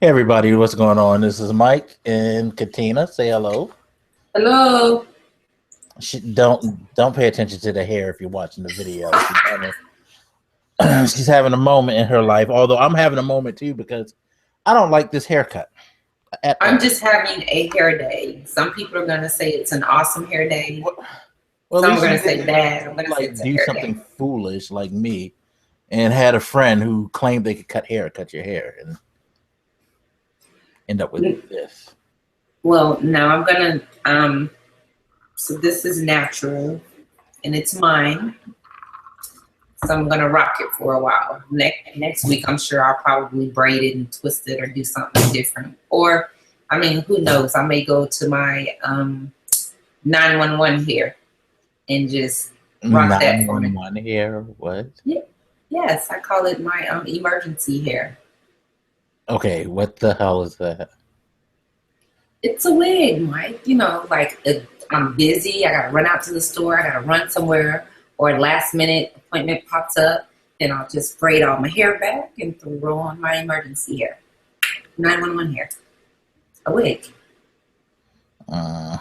Hey everybody, what's going on? This is Mike and Katina. Say hello. Hello. Don't pay attention to the hair if you're watching the video. She's having a moment in her life. Although I'm having a moment too because I don't like this haircut at I'm all. just having a hair day. Some people are going to say it's an awesome hair day. Well, at Some are least going you to say didn't bad. I'm going to say like it's a do hair something day. foolish like me and had a friend who claimed they could cut your hair, and end up with this. Well, now I'm going to, so this is natural and it's mine. So I'm going to rock it for a while. Next week, I'm sure I'll probably braid it and twist it or do something different. Or, I mean, who knows? I may go to my 911 hair and just rock that for me. 911 hair? What? Yeah. Yes, I call it my emergency hair. Okay, what the hell is that? It's a wig, Mike. Like I'm busy. I gotta run out to the store. I gotta run somewhere, or a last minute appointment pops up, and I'll just braid all my hair back and throw on my emergency hair. 911 hair. A wig. Uh,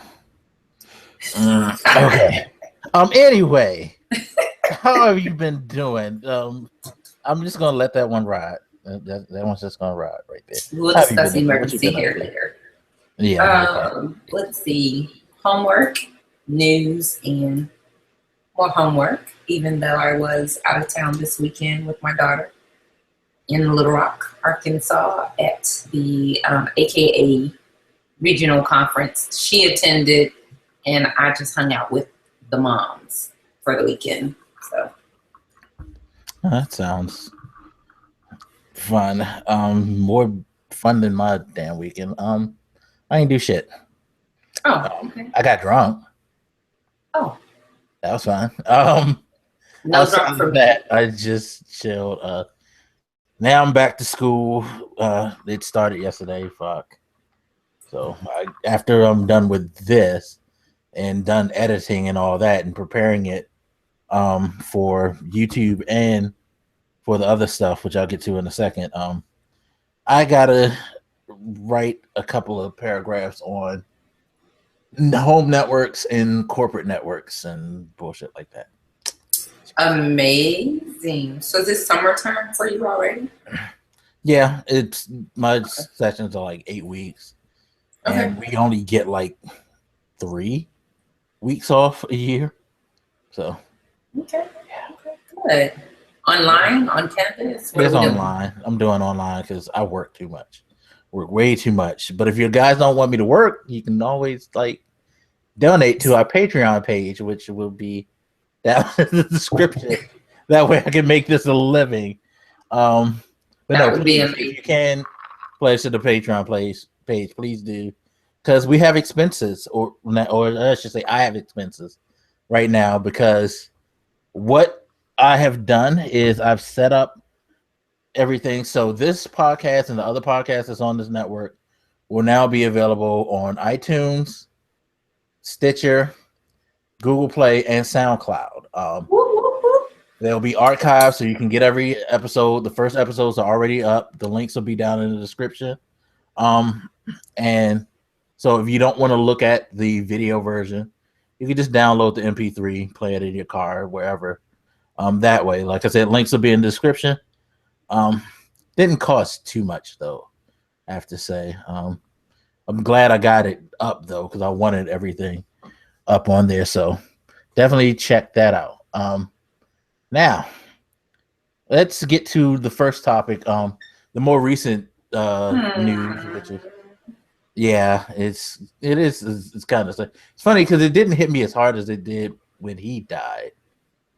okay. Anyway, how have you been doing? I'm just gonna let that one ride. That one's just gonna ride right there. We'll How have you been discuss doing? What you emergency been up hair to? later. Yeah. Okay. Let's see. Homework, news, and more homework. Even though I was out of town this weekend with my daughter in Little Rock, Arkansas, at the AKA regional conference. She attended, and I just hung out with the moms for the weekend. So That sounds fun. More fun than my damn weekend. I ain't do shit. okay. I got drunk. Oh, That was fun. no Outside drunk for of me. that, I just chilled. Now I'm back to school. It started yesterday. Fuck. So after I'm done with this and done editing and all that and preparing it for YouTube and for the other stuff, which I'll get to in a second, I gotta write a couple of paragraphs on home networks and corporate networks and bullshit like that. Amazing. So is this summertime for you already? Yeah, it's my sessions are like 8 weeks, Okay. and we only get like 3 weeks off a year. So Okay. Okay. Good. Online, on campus. What are it's we doing? online. I'm doing online because I work too much, work way too much. But if your guys don't want me to work, you can always like donate to our Patreon page, which will be down in the description. That way I can make this a living. Um, but That no, would be please, if amazing. you can pledge to the Patreon page, please do, because we have expenses, or I should say, I have expenses right now because what I have done is I've set up everything. So this podcast and the other podcast that's on this network will now be available on iTunes, Stitcher, Google Play, and SoundCloud. Whoop, whoop, whoop. They'll be archived, so you can get every episode. The first episodes are already up. The links will be down in the description. Um, and so if you don't want to look at the video version, you can just download the MP3, play it in your car, wherever. That way, like I said, links will be in the description. Um, didn't cost too much though, I have to say. I'm glad I got it up though, because I wanted everything up on there. So definitely check that out. Now let's get to the first topic. The more recent news, which is yeah, it's kind of it's funny because it didn't hit me as hard as it did when he died,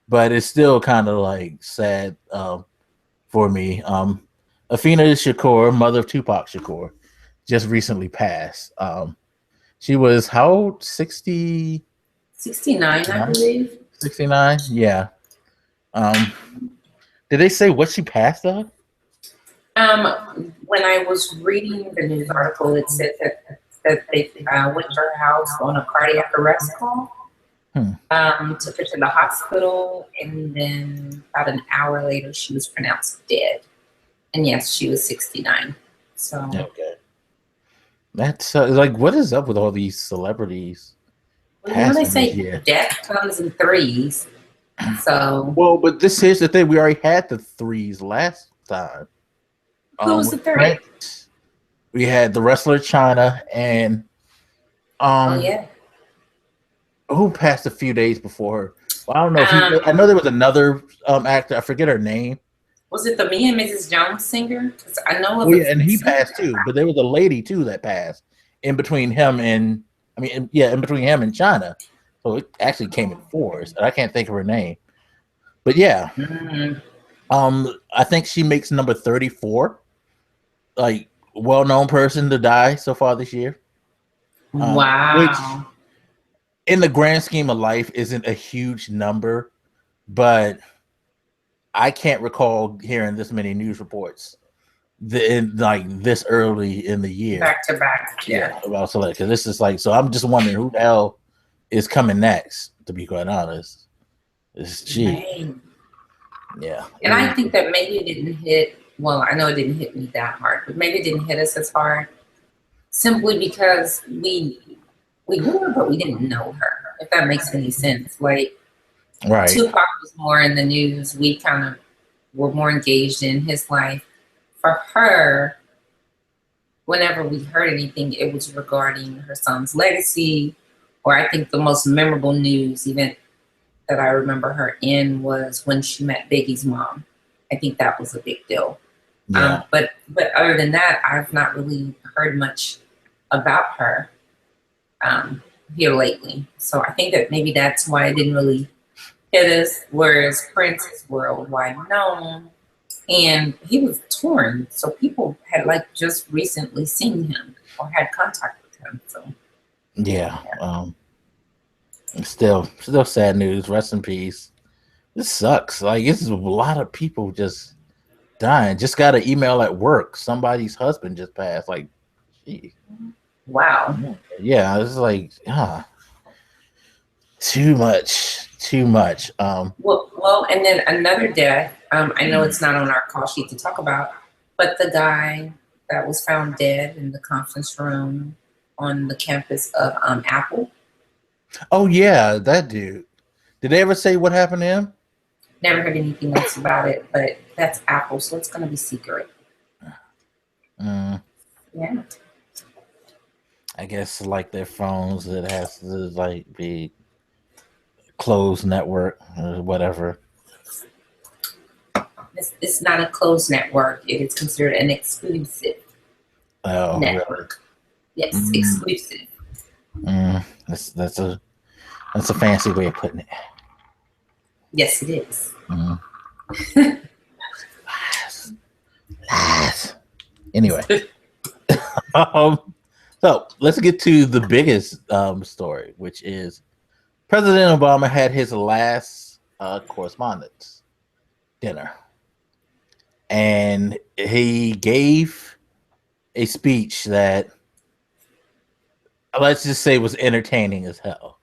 but it's still kind of like sad for me. Afeni Shakur, mother of Tupac Shakur, just recently passed. She was how old? 60, 69, I 69? believe. 69? Yeah. Um, did they say what she passed of? When I was reading the news article, it said that they went to her house on a cardiac arrest call, Hmm. took her to the hospital, and then about an hour later, she was pronounced dead. And yes, she was 69. So okay, that's like, what is up with all these celebrities? well, you know they Passing this say year. death comes in threes. So Well, but this is the thing. We already had the threes last time. who was the With three? Prince, we had the wrestler China, and Oh yeah. who passed a few days before her. Well, I don't know if he. I Um, know there was another actor. I forget her name. was it the Me and Mrs. Jones singer? Because I know of Oh a yeah, and he singer. passed too. But there was a lady too that passed in between him and in between him and China. So it actually came in fours, and I can't think of her name. But yeah, Mm, I think she makes number 34, like well-known person to die so far this year. Which wow. in the grand scheme of life isn't a huge number, but I can't recall hearing this many news reports like this early in the year. Back to back. Yeah. About select, because this is like, so I'm just wondering who the hell is coming next. To be quite honest, it's cheap. Right. Yeah, And I think that maybe it didn't hit. Well, I know it didn't hit me that hard, but maybe it didn't hit us as hard simply because we knew her, but we didn't know her. If that makes any sense. Like right. Tupac was more in the news. We kind of were more engaged in his life. For her, whenever we heard anything, it was regarding her son's legacy, or I think the most memorable news event that I remember her in was when she met Biggie's mom. I think that was a big deal. Yeah. But other than that, I've not really heard much about her here lately. So I think that maybe that's why it didn't really hit us, whereas Prince is worldwide known. And he was touring, so people had like just recently seen him or had contact with him. So yeah. Still sad news. Rest in peace. This sucks. Like, this is a lot of people just dying. Just got an email at work. Somebody's husband just passed. Like, geez. Wow. Yeah, it's like, too much. Well, and then another death. I know it's not on our call sheet to talk about, but the guy that was found dead in the conference room on the campus of Apple. Oh yeah, that dude. Did they ever say what happened to him? Never heard anything else about it, but that's Apple, so it's going to be secret. Yeah. I guess like their phones, it has to like be closed network or whatever. It's not a closed network. It is considered an exclusive network. Really? Yes, exclusive. That's a fancy way of putting it. Yes, it is. Lies. Anyway, so let's get to the biggest story, which is President Obama had his last Correspondents Dinner, and he gave a speech that, let's just say, was entertaining as hell.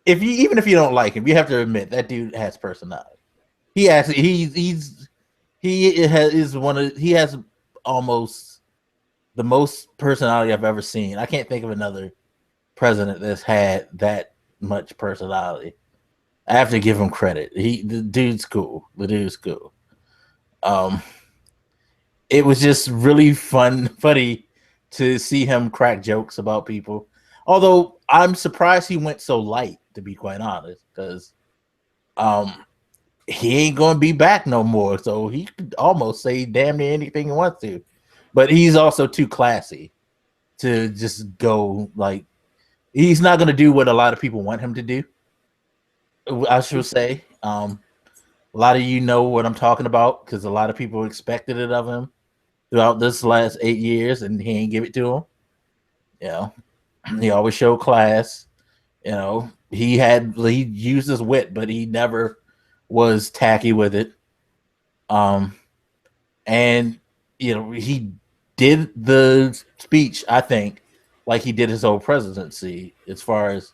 Even if you don't like him, you have to admit that dude has personality. He actually he has almost the most personality I've ever seen. I can't think of another president that's had that much personality. I have to give him credit. The dude's cool. It was just really funny to see him crack jokes about people. Although I'm surprised he went so light, to be quite honest, because he ain't gonna be back no more. So he could almost say damn near anything he wants to. But he's also too classy to just go like, he's not gonna do what a lot of people want him to do. I should say. A lot of you know what I'm talking about because a lot of people expected it of him throughout this last 8 years, and he ain't give it to him. You know, he always showed class. You know, he used his wit, but he never was tacky with it. And you know, he did the speech, I think, like he did his whole presidency, as far as,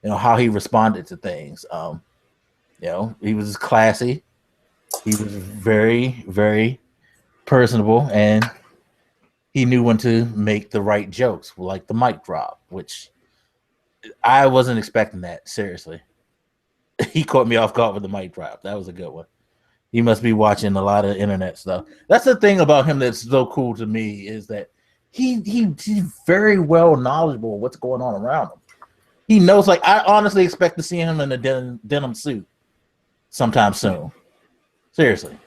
you know, how he responded to things. You know, he was classy. He was very, very personable, and he knew when to make the right jokes, like the mic drop, which I wasn't expecting that. Seriously, he caught me off guard with the mic drop. That was a good one. He must be watching a lot of internet stuff. That's the thing about him that's so cool to me is that he's very well knowledgeable of what's going on around him. He knows. Like, I honestly expect to see him in a denim suit sometime soon. Seriously.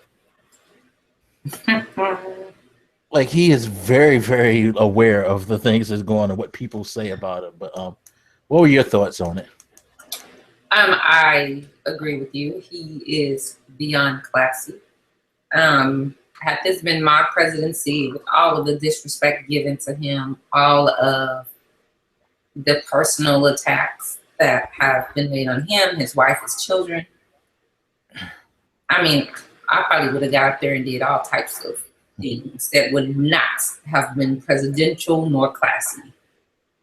Like, he is very, very aware of the things that's going on and what people say about him. But what were your thoughts on it? I agree with you. He is beyond classy. Had this been my presidency, with all of the disrespect given to him, all of the personal attacks that have been made on him, his wife, his children, I mean, I probably would have got up there and did all types of things that would not have been presidential nor classy.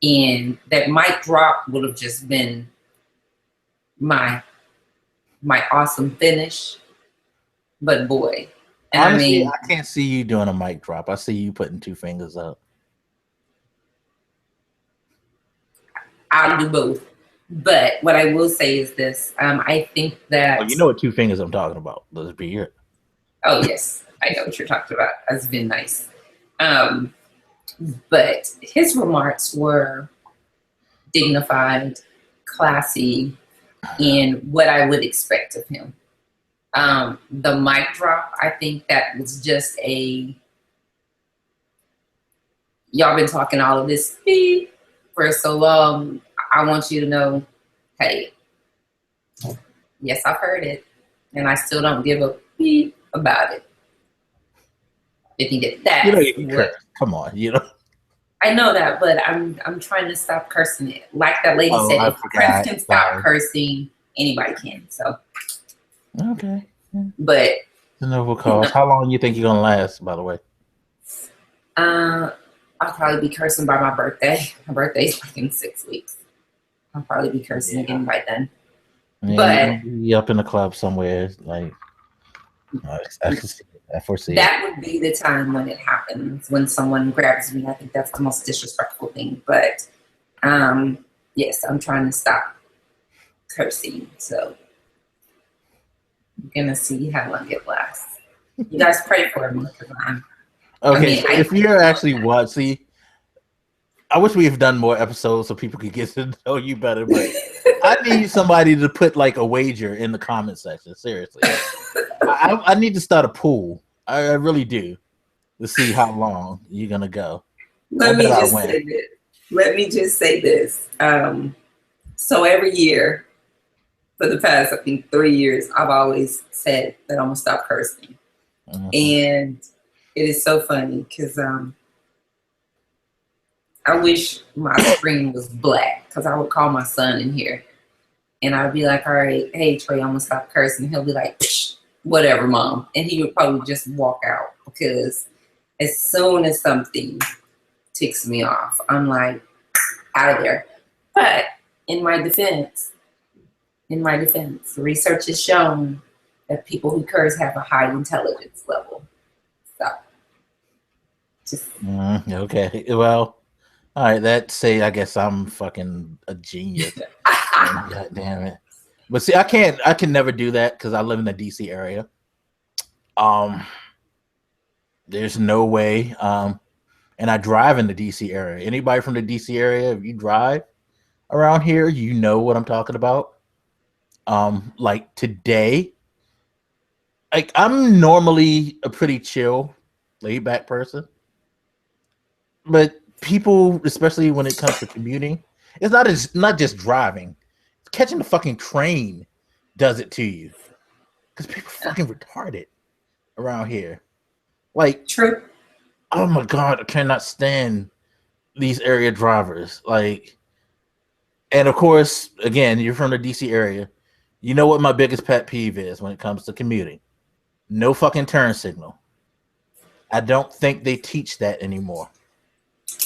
And that mic drop would have just been my awesome finish. But boy, and honestly, I can't see you doing a mic drop. I see you putting two fingers up. I'll do both. But what I will say is this. I think that... Oh, you know what two fingers I'm talking about. Let's be here. Oh, yes. I know what you're talking about. That's been nice. But his remarks were dignified, classy, and what I would expect of him. The mic drop, I think that was just a... Y'all been talking all of this beep for so long. I want you to know, hey, yes, I've heard it, and I still don't give a beep about it. If you get that, you know you can curse. Come on, you know. I know that, but I'm trying to stop cursing it. Like that lady said, if Prince can stop cursing, anybody can. So okay, but the noble cause. How long do you think you're gonna last? By the way, I'll probably be cursing by my birthday. My birthday's like in 6 weeks. I'll probably be cursing again by then. Yeah, but be up in the club somewhere, like I foresee that would be the time when it happens, when someone grabs me. I think that's the most disrespectful thing. But yes, I'm trying to stop cursing. So I'm gonna see how long it lasts. You guys pray for me because I'm okay. So if you're actually watching, I wish we have done more episodes so people could get to know you better. But I need somebody to put like a wager in the comment section. Seriously, I need to start a pool. I really do, to see how long you're gonna go. Let me just say this. So every year, for the past, I think 3 years, I've always said that I'm gonna stop cursing, and it is so funny because I wish my screen was black, because I would call my son in here and I'd be like, all right, hey Trey, I'm gonna stop cursing. He'll be like, psh, whatever, mom. And he would probably just walk out, because as soon as something ticks me off, I'm like, out of there. But in my defense, research has shown that people who curse have a high intelligence level. So just okay. Well, all right, I guess I'm fucking a genius. God damn it. But see, I can never do that because I live in the DC area. There's no way. And I drive in the DC area. Anybody from the DC area, if you drive around here, you know what I'm talking about. Like today, like I'm normally a pretty chill, laid back person. But people, especially when it comes to commuting, it's not just driving. Catching the fucking train does it to you. Because people are fucking retarded around here. Like, true. Oh my God, I cannot stand these area drivers. Like, and of course, again, you're from the DC area. You know what my biggest pet peeve is when it comes to commuting? No fucking turn signal. I don't think they teach that anymore.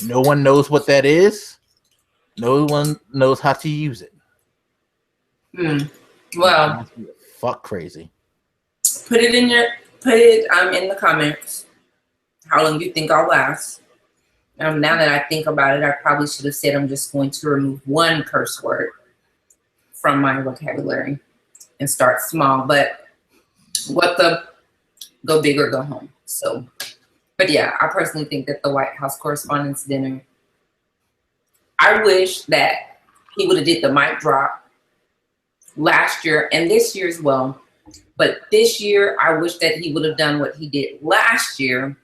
No one knows what that is. No one knows how to use it. Well, fuck crazy. Put it in the comments. How long do you think I'll last? Now that I think about it, I probably should have said I'm just going to remove one curse word from my vocabulary and start small. But go big or go home. So, but yeah, I personally think that the White House Correspondents' Dinner, I wish that he would have did the mic drop last year and this year as well. But this year, I wish that he would have done what he did last year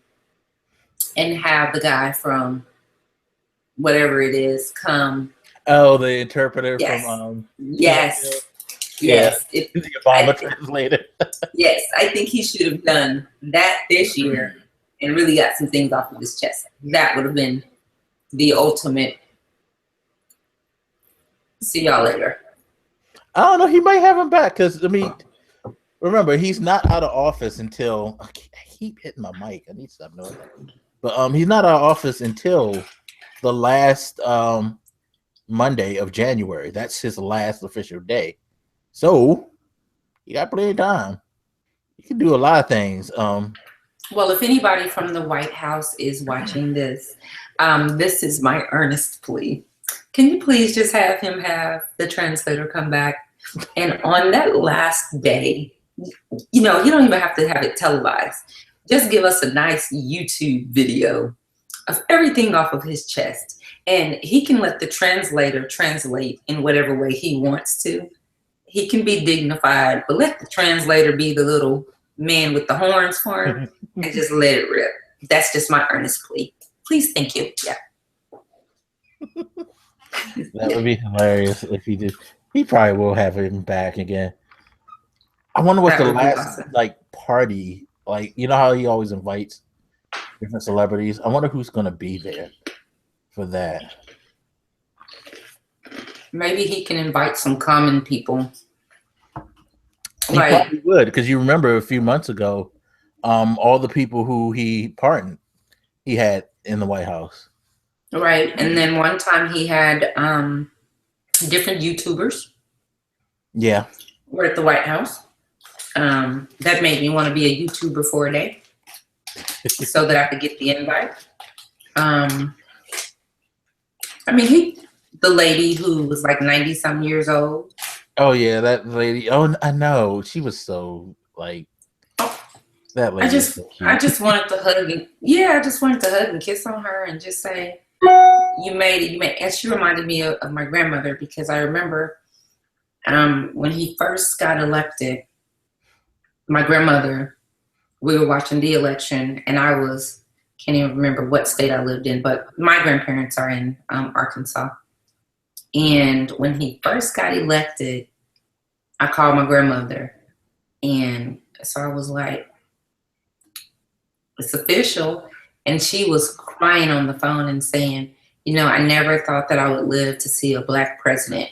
and have the guy from whatever it is come. Oh, the interpreter from yes. The Obama translator. Yes, I think he should have done that this year and really got some things off of his chest. That would have been the ultimate. See y'all later. I don't know. He might have him back because, I mean, remember, he's not out of office until I keep hitting my mic. I need to stop doing that. But he's not out of office until the last Monday of January. That's his last official day. So you got plenty of time. You can do a lot of things. Well, if anybody from the White House is watching this, this is my earnest plea. Can you please just have him have the translator come back? And on that last day, you don't even have to have it televised. Just give us a nice YouTube video of everything off of his chest. And he can let the translator translate in whatever way he wants to. He can be dignified, but let the translator be the little man with the horns for him and just let it rip. That's just my earnest plea. Please, thank you. Yeah. That would be hilarious if he did. He probably will have him back again. I wonder what the last party, you know how he always invites different celebrities. I wonder who's gonna be there for that. Maybe he can invite some common people. He probably would, because you remember a few months ago, all the people who he pardoned, he had in the White House. Right, and then one time he had different YouTubers. Yeah, were at the White House. That made me want to be a YouTuber for a day, so that I could get the invite. I mean, the lady who was like 90-some years old. Oh yeah, that lady. Oh, I know. She was so that lady. I just wanted to hug and I just wanted to hug and kiss on her and just say, "You made it. You made it." And she reminded me of my grandmother, because I remember when he first got elected, my grandmother, we were watching the election, and can't even remember what state I lived in, but my grandparents are in Arkansas. And when he first got elected, I called my grandmother. And so I was like, it's official. And she was crying on the phone and saying, I never thought that I would live to see a Black president.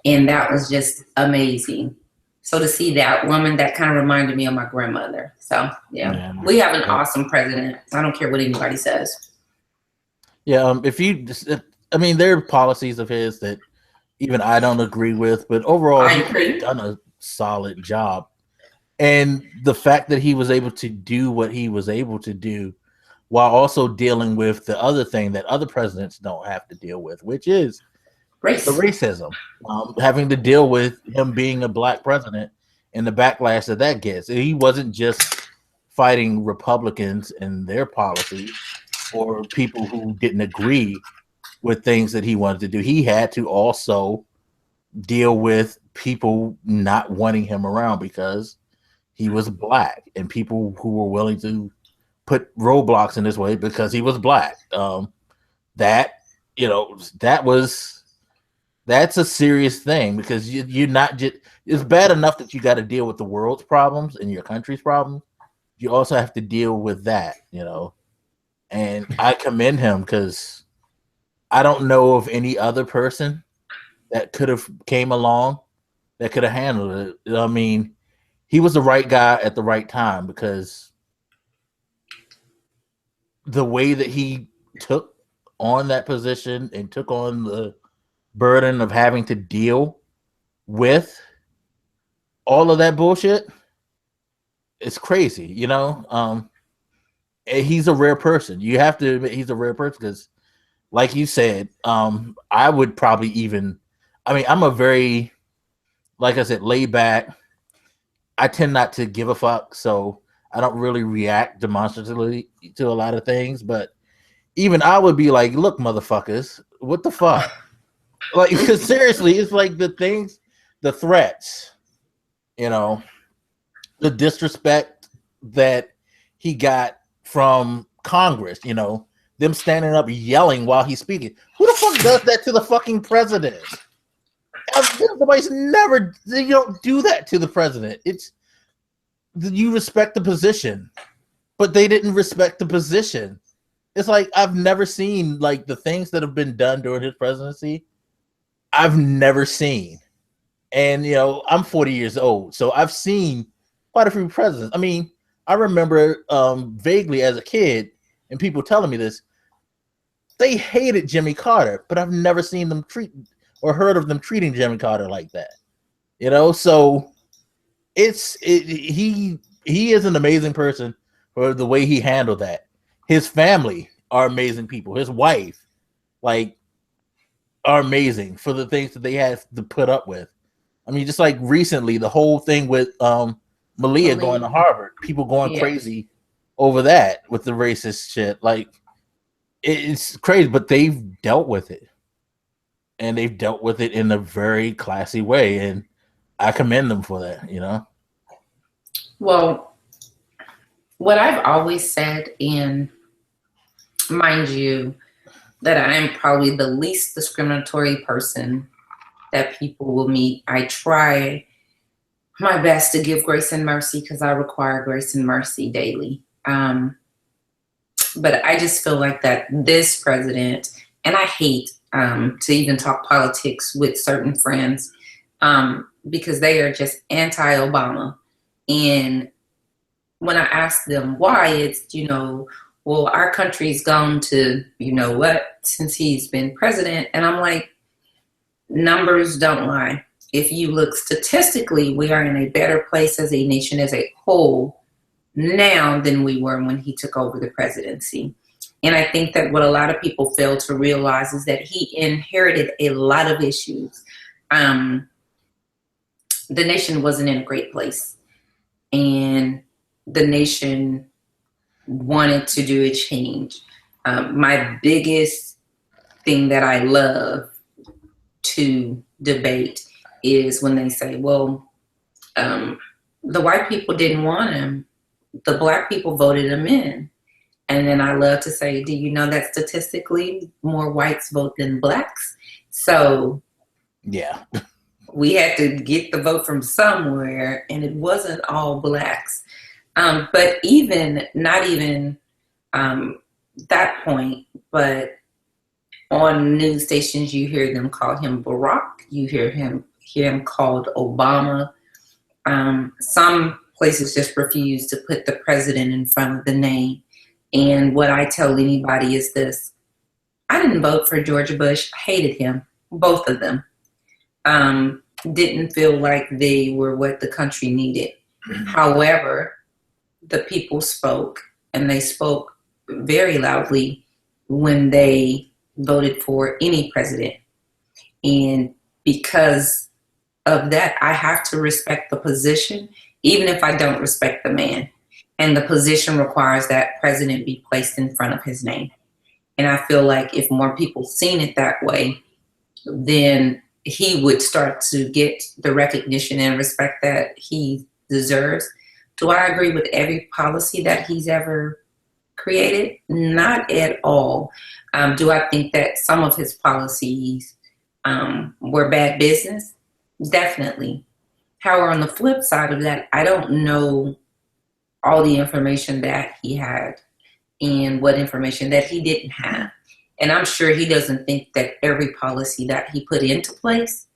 And that was just amazing. So to see that woman, that kind of reminded me of my grandmother. So, yeah. We have an awesome president. I don't care what anybody says. Yeah, there are policies of his that even I don't agree with, but overall, he's done a solid job. And the fact that he was able to do what he was able to do while also dealing with the other thing that other presidents don't have to deal with, which is the racism, having to deal with him being a Black president and the backlash that gets. He wasn't just fighting Republicans and their policies or people who didn't agree with things that he wanted to do. He had to also deal with people not wanting him around because he was Black, and people who were willing to put roadblocks in his way because he was Black. That's a serious thing, because you're not just, it's bad enough that you got to deal with the world's problems and your country's problems. You also have to deal with that, and I commend him, because I don't know of any other person that could have came along that could have handled it. I mean, he was the right guy at the right time, because the way that he took on that position and took on the burden of having to deal with all of that bullshit, it's crazy, you know. And he's a rare person. You have to admit he's a rare person because, like you said, I would probably even. I mean, I'm a very, like I said, laid back. I tend not to give a fuck, so I don't really react demonstratively to a lot of things. But even I would be like, "Look, motherfuckers, what the fuck?" Like, because seriously, it's like the things, the threats, you know, the disrespect that he got from Congress, you know, them standing up yelling while he's speaking. Who the fuck does that to the fucking president? Nobody's never, you don't do that to the president. It's, you respect the position, but they didn't respect the position. It's like, I've never seen like the things that have been done during his presidency. I've never seen. And, you know, I'm 40 years old, so I've seen quite a few presidents. I mean, I remember vaguely as a kid, and people telling me this, they hated Jimmy Carter, but I've never seen them treat or heard of them treating Jimmy Carter like that. You know, so he is an amazing person for the way he handled that. His family are amazing people. His wife, like, are amazing for the things that they have to put up with. I mean, just like recently, the whole thing with Malia going to Harvard, people going crazy over that with the racist shit. Like, it's crazy, but they've dealt with it. And they've dealt with it in a very classy way. And I commend them for that, you know? Well, what I've always said, and mind you, that I am probably the least discriminatory person that people will meet. I try my best to give grace and mercy because I require grace and mercy daily. But I just feel like that this president, and I hate to even talk politics with certain friends because they are just anti-Obama. And when I ask them why, it's, you know, well, our country's gone to, you know what, since he's been president. And I'm like, numbers don't lie. If you look statistically, we are in a better place as a nation as a whole now than we were when he took over the presidency. And I think that what a lot of people fail to realize is that he inherited a lot of issues. The nation wasn't in a great place. And the nation wanted to do a change. My biggest thing that I love to debate is when they say, well, the white people didn't want him. The black people voted him in. And then I love to say, do you know that statistically more whites vote than blacks? So yeah, we had to get the vote from somewhere, and it wasn't all blacks. But even, not even that point, but on news stations, you hear them call him Barack. You hear him called Obama. Some places just refuse to put the president in front of the name. And what I tell anybody is this: I didn't vote for George Bush. Hated him, both of them. Didn't feel like they were what the country needed. However, the people spoke, and they spoke very loudly when they voted for any president. And because of that, I have to respect the position, even if I don't respect the man. And the position requires that president be placed in front of his name. And I feel like if more people seen it that way, then he would start to get the recognition and respect that he deserves. Do I agree with every policy that he's ever created? Not at all. Do I think that some of his policies were bad business? Definitely. However, on the flip side of that, I don't know all the information that he had and what information that he didn't have. And I'm sure he doesn't think that every policy that he put into place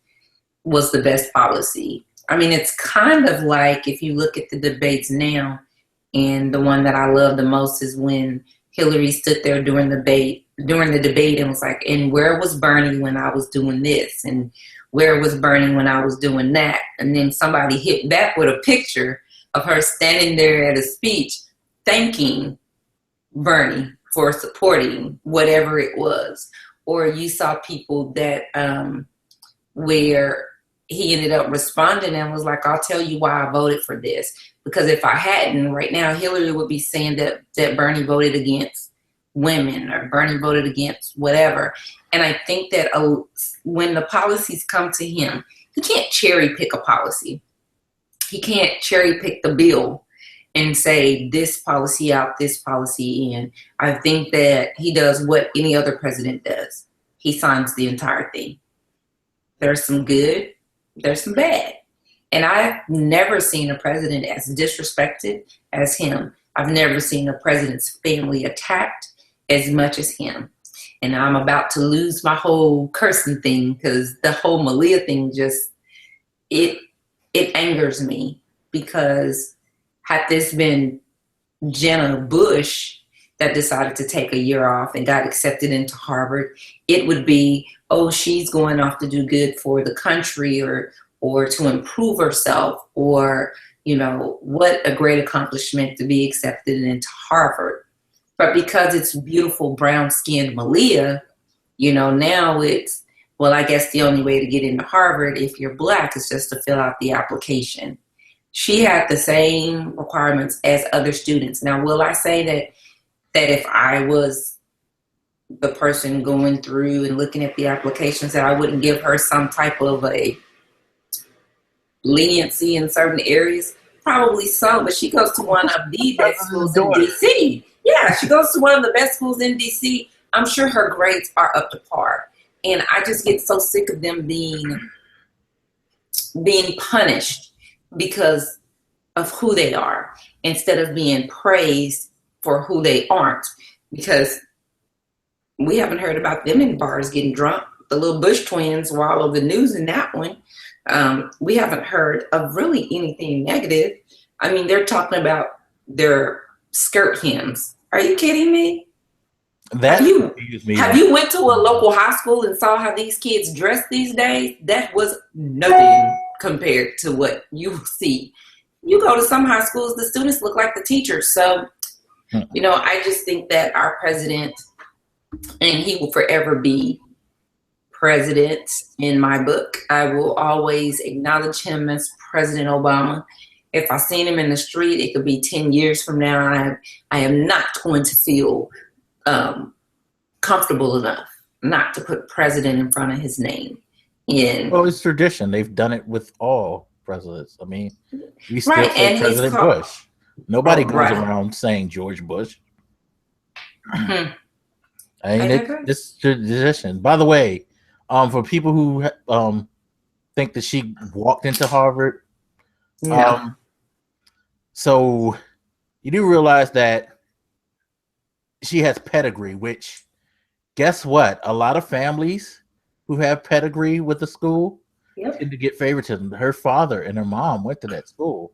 was the best policy. I mean, it's kind of like if you look at the debates now, and the one that I love the most is when Hillary stood there during the debate and was like, and where was Bernie when I was doing this? And where was Bernie when I was doing that? And then somebody hit back with a picture of her standing there at a speech thanking Bernie for supporting whatever it was. Or you saw people that where he ended up responding and was like, I'll tell you why I voted for this. Because if I hadn't, right now, Hillary would be saying that Bernie voted against women or Bernie voted against whatever. And I think that when the policies come to him, he can't cherry pick a policy. He can't cherry pick the bill and say this policy out, this policy in. I think that he does what any other president does. He signs the entire thing. There's some good, there's some bad. And I've never seen a president as disrespected as him. I've never seen a president's family attacked as much as him. And I'm about to lose my whole cursing thing because the whole Malia thing just, it angers me, because had this been Jenna Bush that decided to take a year off and got accepted into Harvard, it would be, oh, she's going off to do good for the country or to improve herself, or, you know, what a great accomplishment to be accepted into Harvard. But because it's beautiful brown-skinned Malia, you know, now it's, well, I guess the only way to get into Harvard if you're Black is just to fill out the application. She had the same requirements as other students. Now, will I say that if I was the person going through and looking at the applications, that I wouldn't give her some type of a leniency in certain areas? Probably so, but she goes to one of the best schools in DC. Yeah, she goes to one of the best schools in DC. I'm sure her grades are up to par. And I just get so sick of them being punished because of who they are, instead of being praised for who they aren't. Because we haven't heard about them in bars getting drunk. The little Bush twins were all over the news in that one. We haven't heard of really anything negative. I mean, they're talking about their skirt hems. Are you kidding me? Have you went to a local high school and saw how these kids dress these days? That was nothing compared to what you see. You go to some high schools, the students look like the teachers. So, you know, I just think that our president, and he will forever be president in my book. I will always acknowledge him as President Obama. If I seen him in the street, it could be 10 years from now. I am not going to feel comfortable enough not to put president in front of his name. Well, it's tradition. They've done it with all presidents. I mean, we still say President Bush. Nobody goes around saying George Bush. I mean, it's tradition. By the way, for people who think that she walked into Harvard, so you do realize that she has pedigree, which, guess what? A lot of families who have pedigree with the school tend to get favoritism. Her father and her mom went to that school.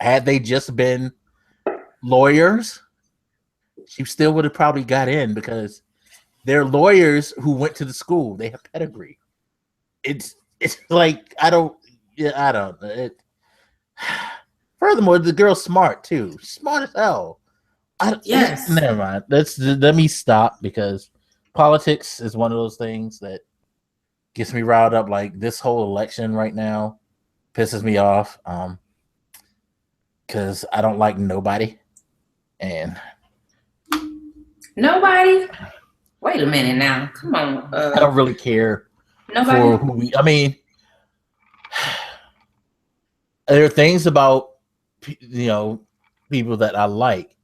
Had they just been lawyers, she still would have probably got in, because they're lawyers who went to the school. They have pedigree. It's like, I don't. Furthermore, the girl's smart too. Smart as hell. Yes. Never mind. Let me stop, because politics is one of those things that gets me riled up. Like, this whole election right now pisses me off. Because I don't like nobody. And nobody? Wait a minute now. Come on. I don't really care. Nobody. For who I mean, there are things about, you know, people that I like.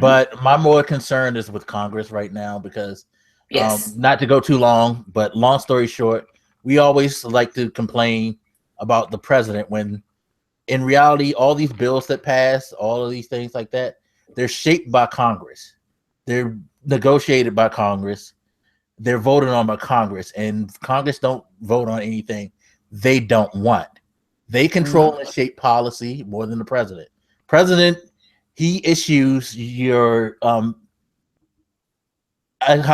But my more concern is with Congress right now, because not to go too long, but long story short, we always like to complain about the president, when in reality, all these bills that pass, all of these things like that, they're shaped by Congress. They're negotiated by Congress. They're voted on by Congress, and Congress don't vote on anything they don't want. They control and shape policy more than the president. President, he issues your how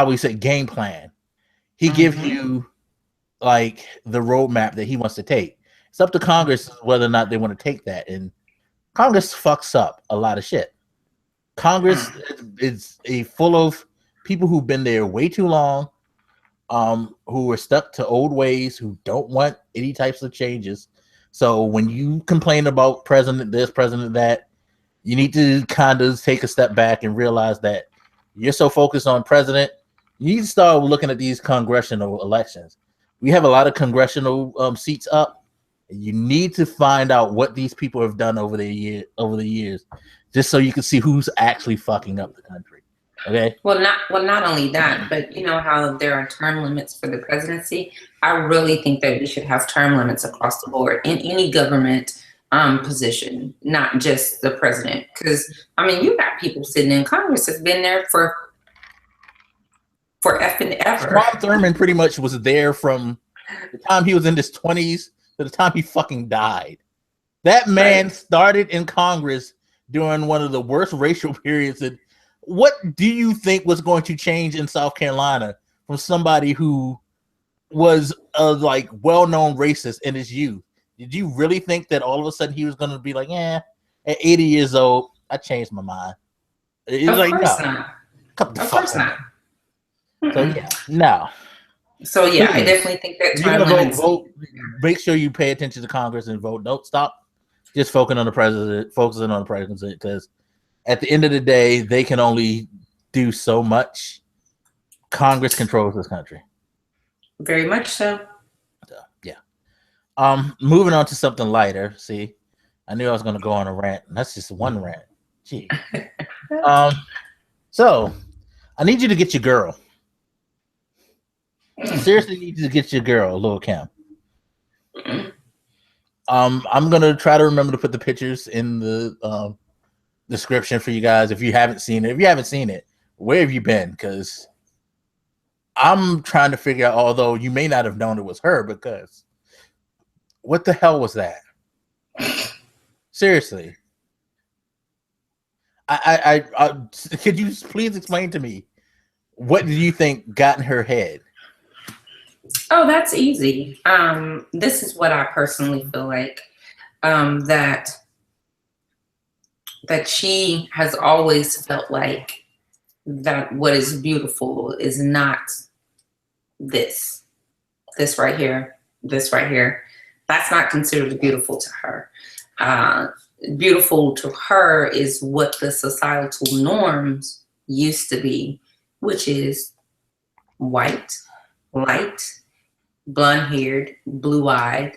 we say, game plan. He gives you like the roadmap that he wants to take. It's up to Congress whether or not they want to take that. And Congress fucks up a lot of shit. Congress is full of people who've been there way too long, who are stuck to old ways, who don't want any types of changes. So when you complain about president this, president that, you need to kind of take a step back and realize that you're so focused on president, you need to start looking at these congressional elections. We have a lot of congressional seats up. You need to find out what these people have done over the years, just so you can see who's actually fucking up the country. Okay. Well, not only that, but you know how there are term limits for the presidency. I really think that we should have term limits across the board in any government position, not just the president. Because I mean, you got people sitting in Congress that's been there for effing ever. Strom Thurmond pretty much was there from the time he was in his 20s to the time he fucking died. That man started in Congress during one of the worst racial periods. And what do you think was going to change in South Carolina from somebody who was a like well-known racist in his youth? Did you really think that all of a sudden he was going to be like, yeah, at 80 years old, I changed my mind? It's of like, course no. not. Of course not. So yeah, no. So yeah, I definitely think that time limits. Vote. Make sure you pay attention to Congress and vote. Don't stop just focusing on the president, because at the end of the day, they can only do so much. Congress controls this country. Very much so. Yeah. Moving on to something lighter. See, I knew I was going to go on a rant. That's just one rant. Gee. So I need you to get your girl. Seriously, need you to get your girl, Lil Kim. I'm gonna try to remember to put the pictures in the description for you guys if you haven't seen it. If you haven't seen it, where have you been? Because I'm trying to figure out, although you may not have known it was her, because what the hell was that? Seriously. I could you please explain to me, what do you think got in her head? Oh, that's easy. This is what I personally feel like, that she has always felt like that what is beautiful is not this right here, this right here. That's not considered beautiful to her. Beautiful to her is what the societal norms used to be, which is white, light, blonde-haired, blue-eyed.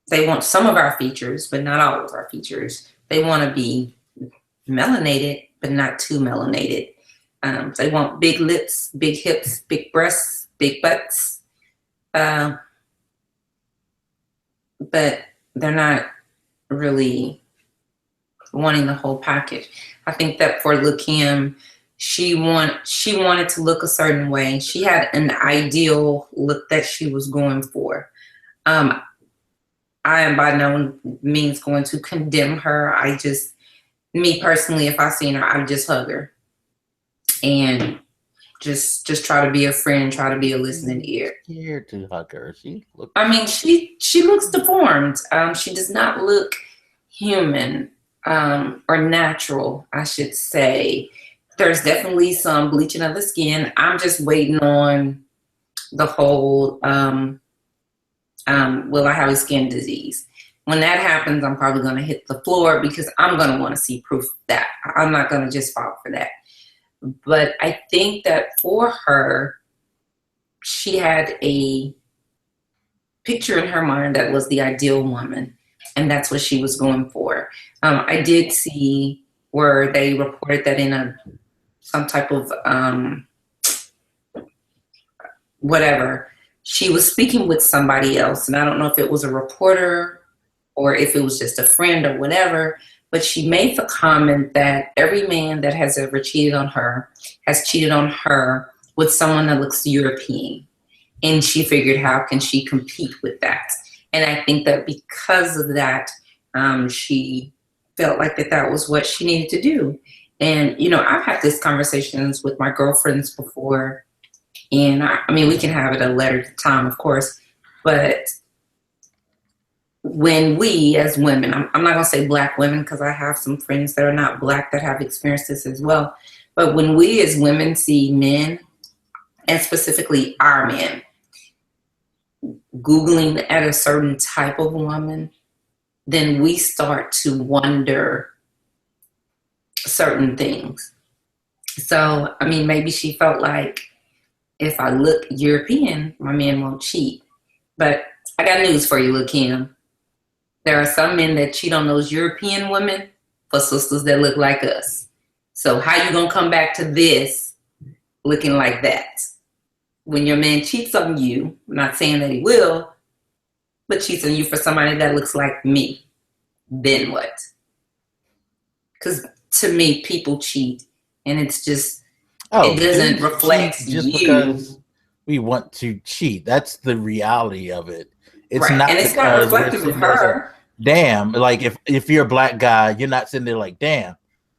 They want some of our features, but not all of our features. They want to be melanated, but not too melanated. They want big lips, big hips, big breasts, big butts. But they're not really wanting the whole package. I think that for Lil Kim, she wanted to look a certain way. She had an ideal look that she was going for. I am by no means going to condemn her. Me personally, if I seen her, I would just hug her and just try to be a friend, try to be a listening ear. Here to hug her. She looks deformed. She does not look human, or natural, I should say. There's definitely some bleaching of the skin. I'm just waiting on the whole, will I have a skin disease? When that happens, I'm probably going to hit the floor because I'm going to want to see proof of that. I'm not going to just fall for that. But I think that for her, she had a picture in her mind that was the ideal woman, and that's what she was going for. I did see where they reported that in some type of whatever, she was speaking with somebody else, and I don't know if it was a reporter or if it was just a friend or whatever, but she made the comment that every man that has ever cheated on her has cheated on her with someone that looks European. And she figured, how can she compete with that? And I think that because of that, she felt like that was what she needed to do. And, I've had these conversations with my girlfriends before, and I mean, we can have it a later time, of course, but when we as women, I'm not gonna say black women because I have some friends that are not black that have experienced this as well. But when we as women see men, and specifically our men, Googling at a certain type of woman, then we start to wonder certain things. So, I mean, maybe she felt like if I look European, my man won't cheat. But I got news for you, Lil Kim. There are some men that cheat on those European women for sisters that look like us. So how you gonna come back to this looking like that? When your man cheats on you, I'm not saying that he will, but cheats on you for somebody that looks like me, then what? Because to me, people cheat, and it's just, it doesn't reflect just you. Because we want to cheat. That's the reality of it. It's right. not, and it's not reflective of her. Damn, like if you're a black guy, you're not sitting there like, damn,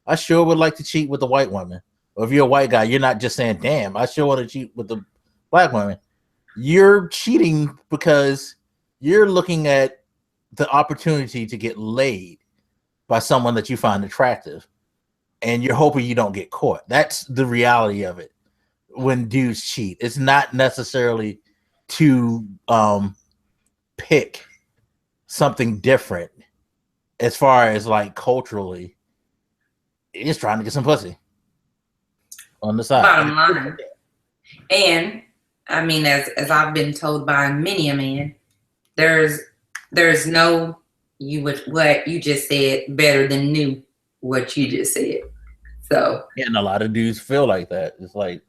I sure would like to cheat with a white woman. Or if you're a white guy, you're not just saying, damn, I sure want to cheat with the black woman. You're cheating because you're looking at the opportunity to get laid by someone that you find attractive, and you're hoping you don't get caught. That's the reality of it. When dudes cheat, it's not necessarily to pick something different as far as like culturally. It's trying to get some pussy on the side. Bottom line. And I mean, as I've been told by many a man, there's no what you just said better than knew what you just said. So, and a lot of dudes feel like that. It's like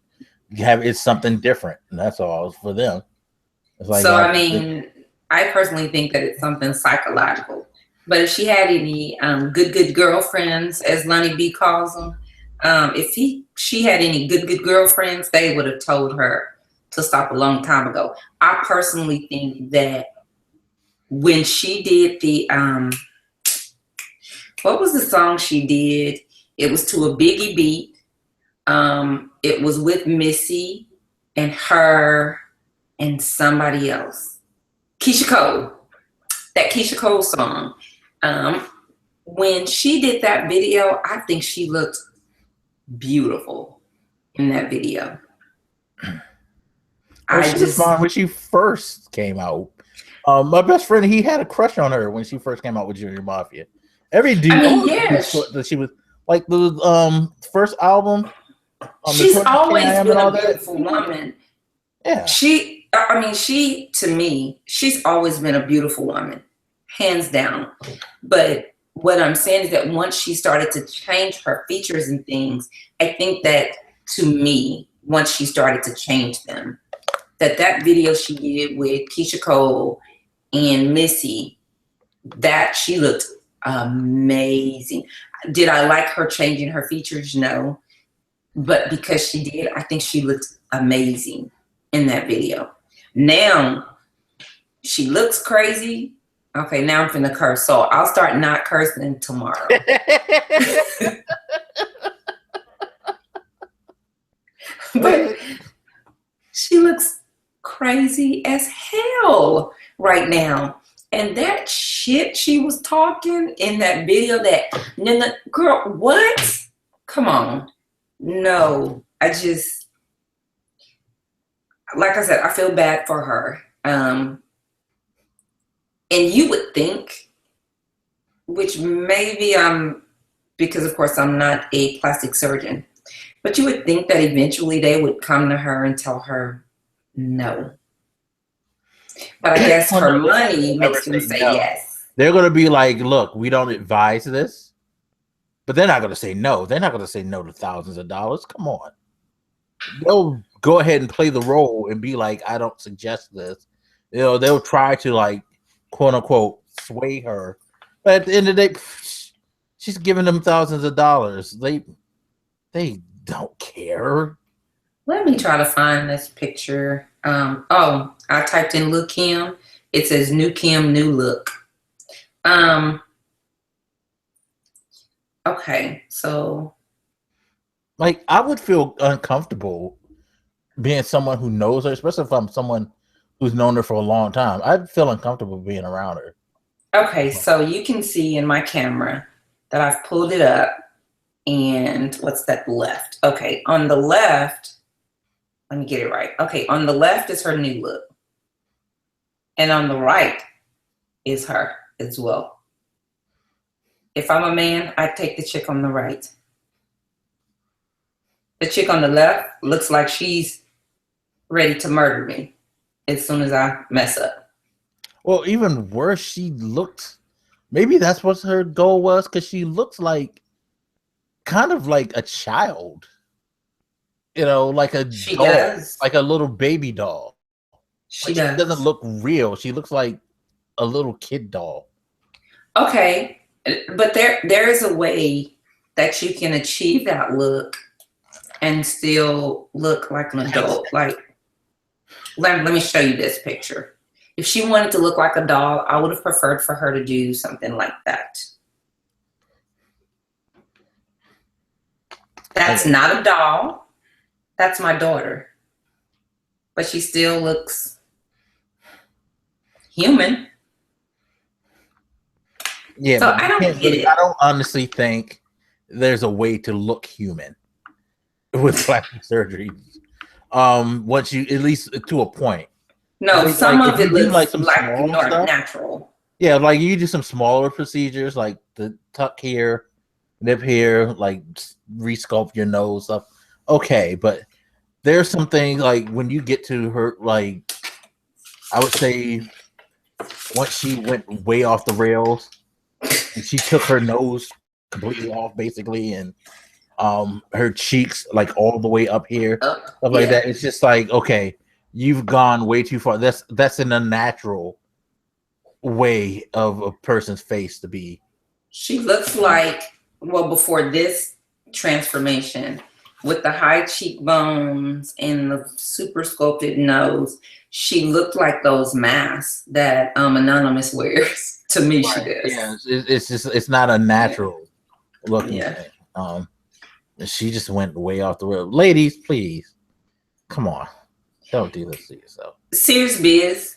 it's something different, and that's all for them. It's like, so I mean, I personally think that it's something psychological. But if she had any good girlfriends, as Lonnie B calls them, if she had any good girlfriends, they would have told her to stop a long time ago. I personally think that when she did the what was the song she did? It was to a Biggie beat. It was with Missy and her and somebody else. Keisha Cole. That Keisha Cole song. When she did that video, I think she looked beautiful in that video. She was fine when she first came out. My best friend, he had a crush on her when she first came out with Junior Mafia. Every dude, that she was like the first album. She's always been a beautiful woman. Yeah. She to me, she's always been a beautiful woman, hands down. But what I'm saying is that once she started to change her features and things, I think that to me, once she started to change them, that video she did with Keisha Cole and Missy, that she looked amazing. Did I like her changing her features? No. But because she did, I think she looked amazing in that video. Now, she looks crazy. Okay, now I'm finna curse. So I'll start not cursing tomorrow. But she looks crazy as hell right now. And that shit she was talking in that video, girl, what? Come on. No, I just, like I said, I feel bad for her. And you would think, which maybe because of course I'm not a plastic surgeon, but you would think that eventually they would come to her and tell her no. But I guess her money makes them say yes. They're going to be like, look, we don't advise this. But they're not going to say no. They're not going to say no to thousands of dollars. Come on. They'll go ahead and play the role and be like, I don't suggest this. They'll try to, like, quote unquote, sway her. But at the end of the day, she's giving them thousands of dollars. They don't care. Let me try to find this picture. I typed in Lil Kim. It says new Kim, new look. Okay, so like I would feel uncomfortable being someone who knows her, especially if I'm someone who's known her for a long time. I'd feel uncomfortable being around her. Okay, so you can see in my camera that I've pulled it up, and what's that left? Okay, on the left, let me get it right. Okay, on the left is her new look, and on the right is her as well. If I'm a man, I'd take the chick on the right. The chick on the left looks like she's ready to murder me as soon as I mess up. Well, even worse, she looked. Maybe that's what her goal was, because she looks like kind of like a child. You know, like a She doll, does. like a little baby doll. She Like, does. she doesn't look real. She looks like a little kid doll. Okay, but there is a way that you can achieve that look and still look like an adult. Like, let me show you this picture. If she wanted to look like a doll, I would have preferred for her to do something like that. That's not a doll. That's my daughter. But she still looks human. Yeah, So but I don't get it. I don't honestly think there's a way to look human with plastic surgery. Once you, at least to a point. No, Like, some if of you it do looks like some like small stuff, natural. yeah, like you do some smaller procedures, like the tuck here, nip here, like resculpt your nose stuff. Okay, but there's some things like when you get to her, like I would say once she went way off the rails, and she took her nose completely off, basically, and her cheeks like all the way up here, stuff like that. It's just like, okay, you've gone way too far. That's an unnatural way of a person's face to be. She looks like, well, before this transformation, with the high cheekbones and the super sculpted nose, she looked like those masks that Anonymous wears. To me, right. She does. Yeah, it's just, it's not a natural looking thing. She just went way off the road. Ladies, please, come on, don't do this to yourself. Serious biz.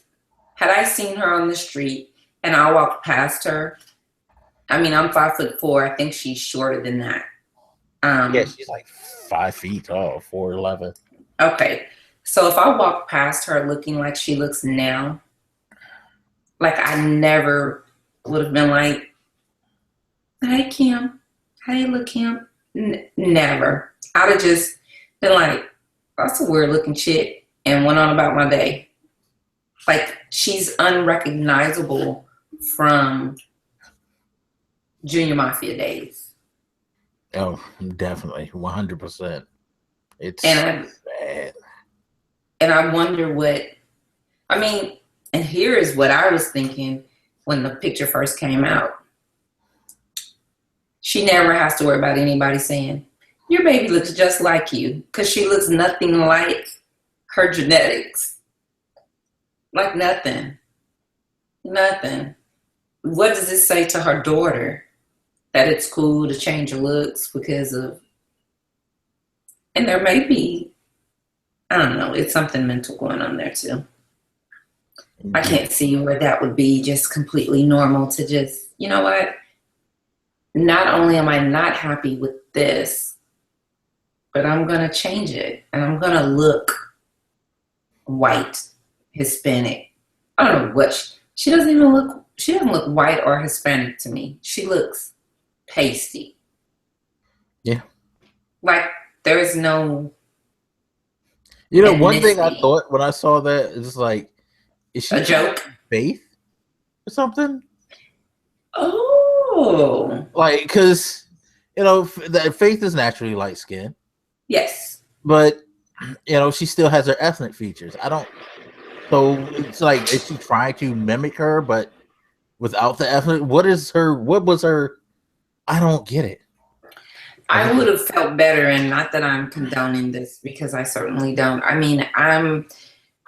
Had I seen her on the street and I walked past her, I mean, I'm 5'4". I think she's shorter than that. Yeah, she's like 5 feet tall, 4'11". Okay, so if I walk past her looking like she looks now, like I never would have been like, "Hey Kim, hey look Kim," never. I'd have just been like, "That's a weird looking chick," and went on about my day. Like, she's unrecognizable from Junior Mafia days. Oh, definitely, 100%. It's bad. And I wonder what, I mean, and here is what I was thinking when the picture first came out. She never has to worry about anybody saying, "Your baby looks just like you," because she looks nothing like her genetics. Like nothing. Nothing. What does this say to her daughter? That it's cool to change your looks because of, and there may be, I don't know, it's something mental going on there too. I can't see where that would be just completely normal to just, you know what? Not only am I not happy with this, but I'm going to change it and I'm going to look white, Hispanic. I don't know what, she doesn't look white or Hispanic to me. She looks pasty. Yeah. Like there's no. You know, one thing I thought when I saw that is like, is she a joke? Faith or something? Oh. Like, because, you know, that Faith is naturally light skinned. Yes. But, you know, she still has her ethnic features. So it's like, is she trying to mimic her, but without the ethnic? What was her? I don't get it. I would have felt better, and not that I'm condoning this because I certainly don't. I mean,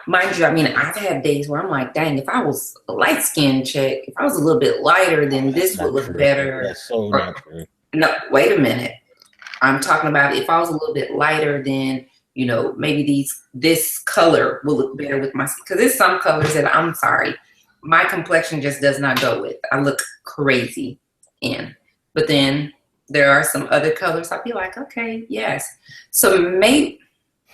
mind you, I mean, I've had days where I'm like, dang, if I was a light-skinned chick, if I was a little bit lighter, then this would look better. That's so not true. No, wait a minute. I'm talking about if I was a little bit lighter, then, you know, maybe this color will look better with my skin. Because there's some colors that, I'm sorry, my complexion just does not go with. I look crazy in. But then there are some other colors I'll be like, okay, yes. So maybe,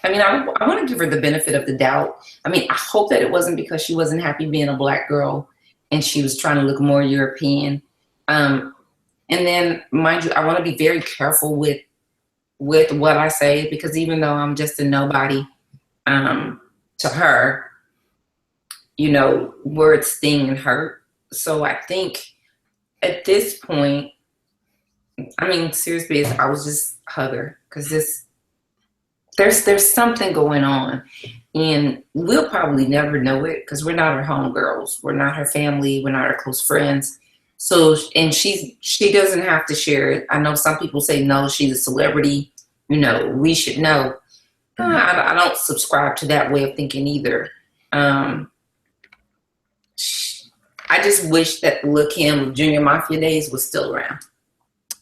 I mean, I want to give her the benefit of the doubt. I mean, I hope that it wasn't because she wasn't happy being a Black girl and she was trying to look more European. And then, mind you, I want to be very careful with what I say, because even though I'm just a nobody to her, you know, words sting and hurt. So I think at this point, I mean, seriously, I was just hug her, because there's something going on, and we'll probably never know it because we're not her homegirls, we're not her family, we're not her close friends. So, and she doesn't have to share it. I know some people say no, she's a celebrity, you know, we should know. I don't subscribe to that way of thinking either. I just wish that Lil Kim Junior Mafia days was still around.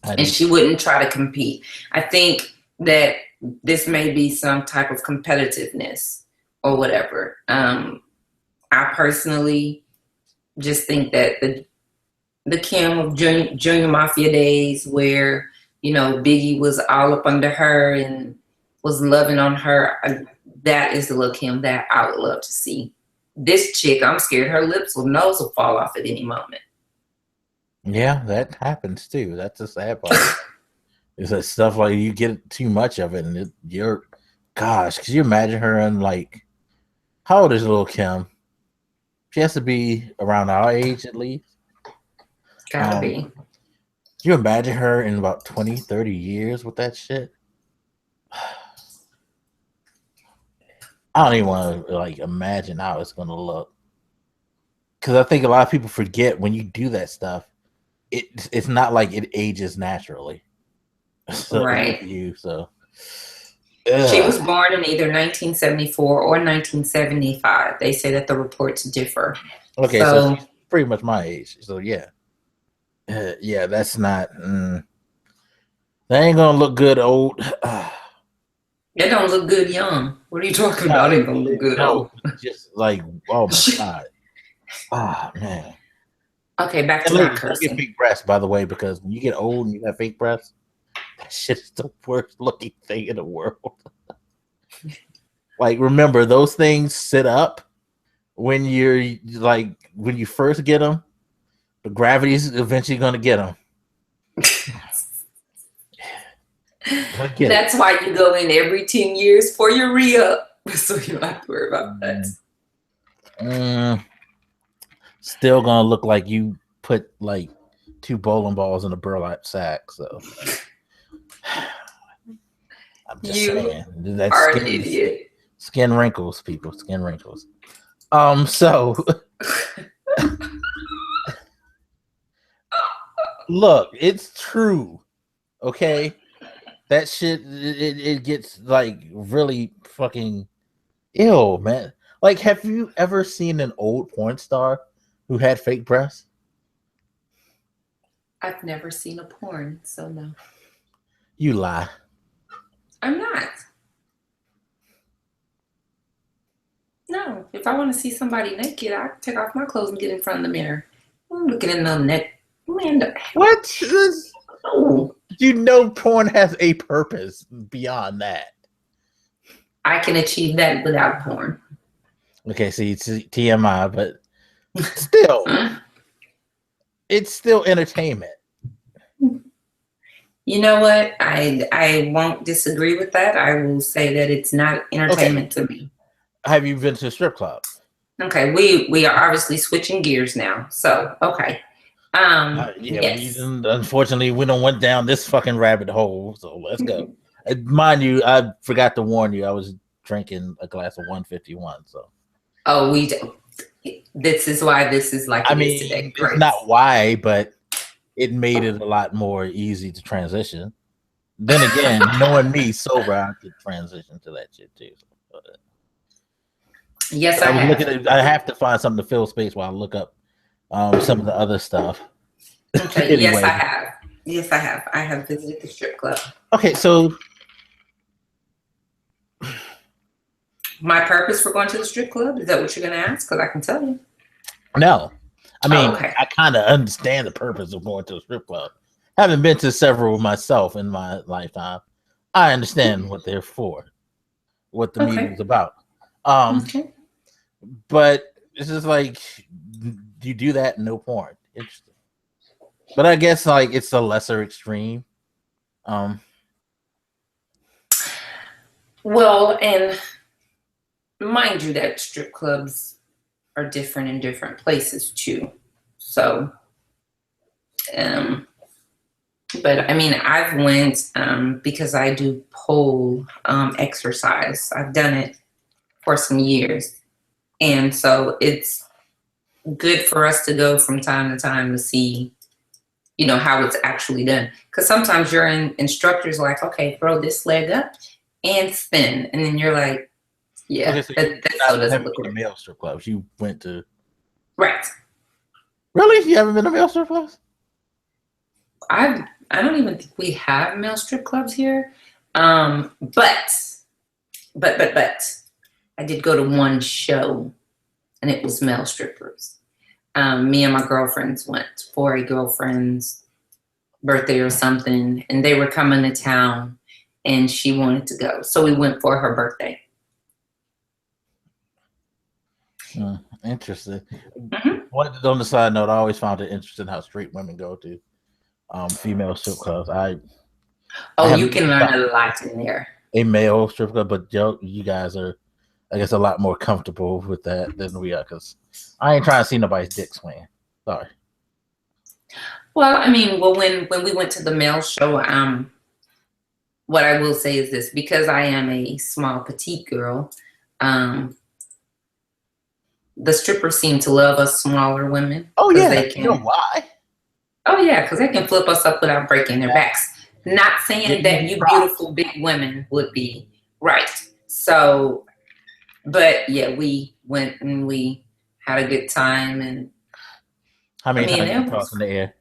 And she wouldn't try to compete. I think that this may be some type of competitiveness or whatever. I personally just think that the Kim of Junior Mafia days, where, you know, Biggie was all up under her and was loving on her, that is the Lil Kim that I would love to see. This chick, I'm scared her lips or nose will fall off at any moment. Yeah, that happens too. That's the sad part. It's that stuff like you get too much of it, and gosh, could you imagine her in like, how old is Lil Kim? She has to be around our age at least. Gotta be. Can you imagine her in about 20, 30 years with that shit? I don't even want to like imagine how it's gonna look, because I think a lot of people forget when you do that stuff, it's not like it ages naturally. So, right. She was born in either 1974 or 1975. They say that the reports differ. Okay, so she's pretty much my age. So yeah, yeah, that's not. That ain't gonna look good old. It don't look good young. What are you talking about? It gonna look good old. Just like, oh my god. Oh man. Okay, back to my cursing. Get fake breasts, by the way, because when you get old and you have fake breasts, that shit is the worst looking thing in the world. Like, remember, those things sit up when you're like, when you first get them, the gravity's eventually going to get them. That's why you go in every 10 years for your re-up, so you don't have to worry about that. Still gonna look like you put like 2 bowling balls in a burlap sack. So I'm just saying, that's an idiot. Skin wrinkles, people. Skin wrinkles. So look, it's true. Okay, that shit. It gets like really fucking ill, man. Like, have you ever seen an old porn star who had fake breasts? I've never seen a porn, so no. You lie. I'm not. No, if I want to see somebody naked, I take off my clothes and get in front of the mirror. I'm looking at no neck. Man, what? You know, porn has a purpose beyond that. I can achieve that without porn. Okay, see, it's TMI, but still, it's still entertainment. You know what? I won't disagree with that. I will say that it's not entertainment to me. Have you been to a strip club? Okay, we are obviously switching gears now. So, okay. Yes. Unfortunately, we don't went down this fucking rabbit hole. So let's go. Mind you, I forgot to warn you. I was drinking a glass of 151. So. Oh, we do. This is why this is like it is today. It's not why, but it made it a lot more easy to transition. Then again, knowing me sober, I could transition to that shit too. Yes, I have to find something to fill space while I look up some of the other stuff. Okay. Anyway. Yes, I have. Yes, I have. I have visited the strip club. Okay, so my purpose for going to the strip club, is that what you're going to ask? Because I can tell you. No. I mean, okay. I kind of understand the purpose of going to a strip club. Having been to several myself in my lifetime, I understand what they're for, what the meeting is about. Okay. But it's just like you do that, no porn. Interesting. But I guess like it's a lesser extreme. Well, and mind you that strip clubs are different in different places too. So, but I mean, I've went because I do pole exercise. I've done it for some years, and so it's good for us to go from time to time to see, you know, how it's actually done. Because sometimes your instructor's like, okay, throw this leg up and spin, and then you're like, yeah, Okay, so that so doesn't look been to right. male strip clubs. You went to Right. really? You haven't been to male strip clubs? I don't even think we have male strip clubs here. But I did go to one show, and it was male strippers. Me and my girlfriends went for a girlfriend's birthday or something, and they were coming to town, and she wanted to go, so we went for her birthday. Interesting. On the side note, I always found it interesting how straight women go to female strip clubs. You can learn a lot in there. A male strip club, but you guys are, I guess, a lot more comfortable with that than we are, because I ain't trying to see nobody's dick swing. Sorry. Well, I mean, when we went to the male show, what I will say is this: because I am a small petite girl, the strippers seem to love us smaller women. Oh yeah, they can. You know why? Oh yeah, because they can flip us up without breaking their backs. Not saying that you beautiful big women would be right. So, but yeah, we went and we had a good time. And how many times you tossed in the air?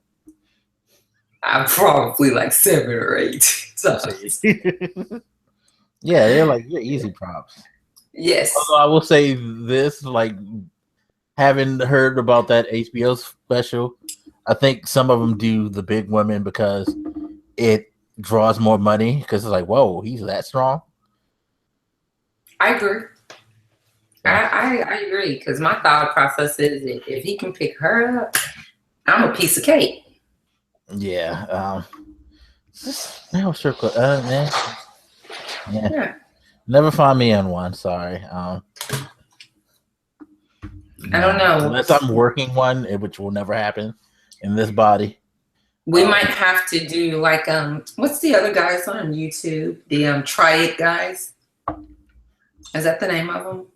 Probably like 7 or 8 times. Yeah, they're like easy props. Yes. Although I will say this, like, having heard about that HBO special, I think some of them do the big women because it draws more money, because it's like, whoa, he's that strong. I agree. I agree, because my thought process is if he can pick her up, I'm a piece of cake. Yeah. No, sure. Man. Yeah. Never find me in one. Sorry. I don't know. Unless I'm working one, which will never happen in this body. We might have to do like what's the other guys on YouTube? The Try It guys. Is that the name of them?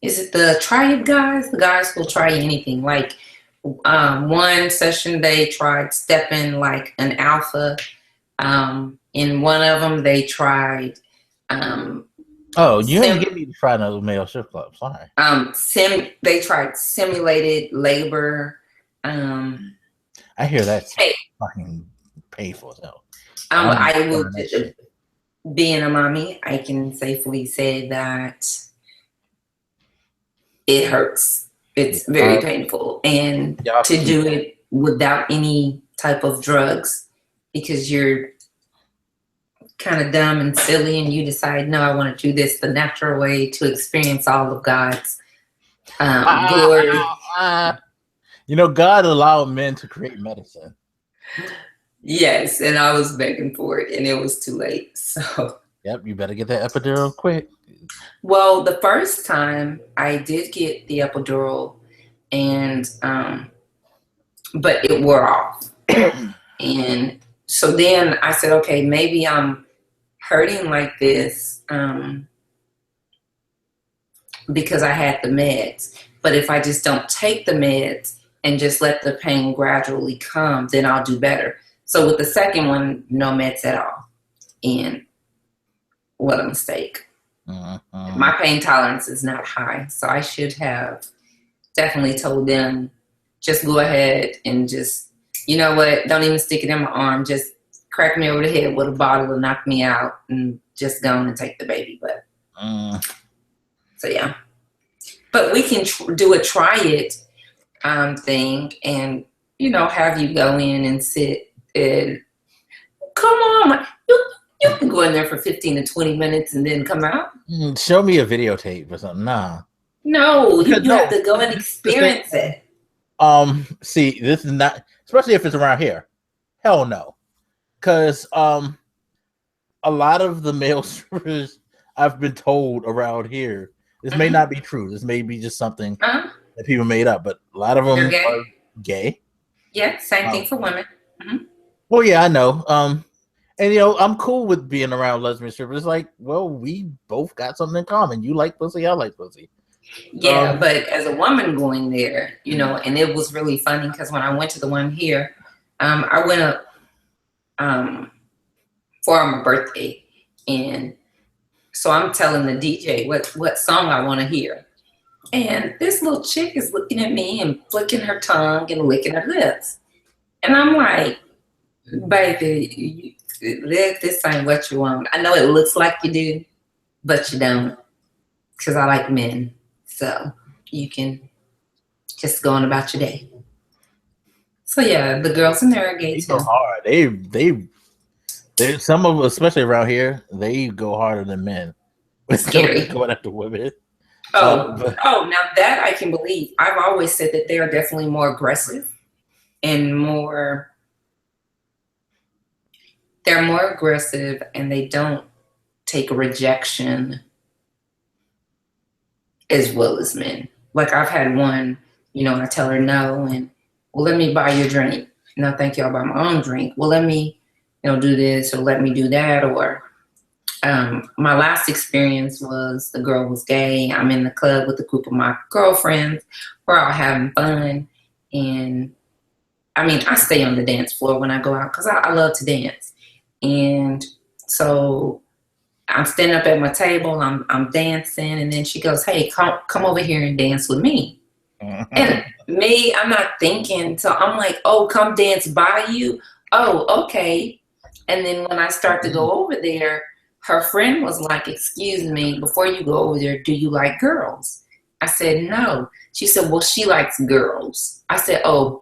Is it the Try It guys? The guys will try anything. Like one session they tried stepping like an alpha. In one of them they tried. You didn't get me to try another male strip club. Sorry. They tried simulated labor. I hear that's fucking painful as hell. I will. Being a mommy, I can safely say that it hurts. It's very painful, and to do it without any type of drugs, because you're kind of dumb and silly, and you decide, no, I want to do this the natural way to experience all of God's glory. You know, God allowed men to create medicine. Yes, and I was begging for it, and it was too late. So. Yep, you better get that epidural quick. Well, the first time I did get the epidural, and but it wore off. And so then I said, okay, maybe I'm hurting like this because I had the meds. But if I just don't take the meds and just let the pain gradually come, then I'll do better. So with the second one, no meds at all. And what a mistake. My pain tolerance is not high, so I should have definitely told them, just go ahead and just, you know what, don't even stick it in my arm, just crack me over the head with a bottle and knock me out and just go and take the baby. But so yeah, but we can do a try it thing, and have you go in and sit and come on, you can go in there for 15 to 20 minutes and then come out. Show me a videotape or something. Nah. No, you have to go and experience it. See, this is not, especially if it's around here. Hell no. Because a lot of the male strippers I've been told around here, this may not be true. This may be just something that people made up, but a lot of them are gay. Yeah, same thing for women. Well, yeah, I know. And I'm cool with being around lesbian strippers. It's like, well, we both got something in common. You like pussy, I like pussy. Yeah, but as a woman going there, and it was really funny because when I went to the one here, I went up for my birthday, and so I'm telling the DJ what song I want to hear, and this little chick is looking at me and flicking her tongue and licking her lips, and I'm like, baby, this ain't what you want. I know it looks like you do, but you don't, because I like men. So you can just go on about your day. So yeah, the girls in there are gay too. They go hard. They some of, especially around here, they go harder than men. Scary. Going after women. Now that I can believe. I've always said that they are definitely more aggressive and more. They're more aggressive and they don't take rejection as well as men. Like I've had one, I tell her no, and well, let me buy you a drink. No, thank you, I'll buy my own drink. Well, let me, do this or let me do that. Or my last experience was the girl was gay. I'm in the club with a group of my girlfriends. We're all having fun. And I stay on the dance floor when I go out because I love to dance. And so I'm standing up at my table, I'm dancing, and then she goes, hey, come over here and dance with me. And me, I'm not thinking, so I'm like, oh, come dance by you? Oh, okay. And then when I start to go over there, her friend was like, excuse me, before you go over there, do you like girls? I said, no. She said, well, she likes girls. I said, oh,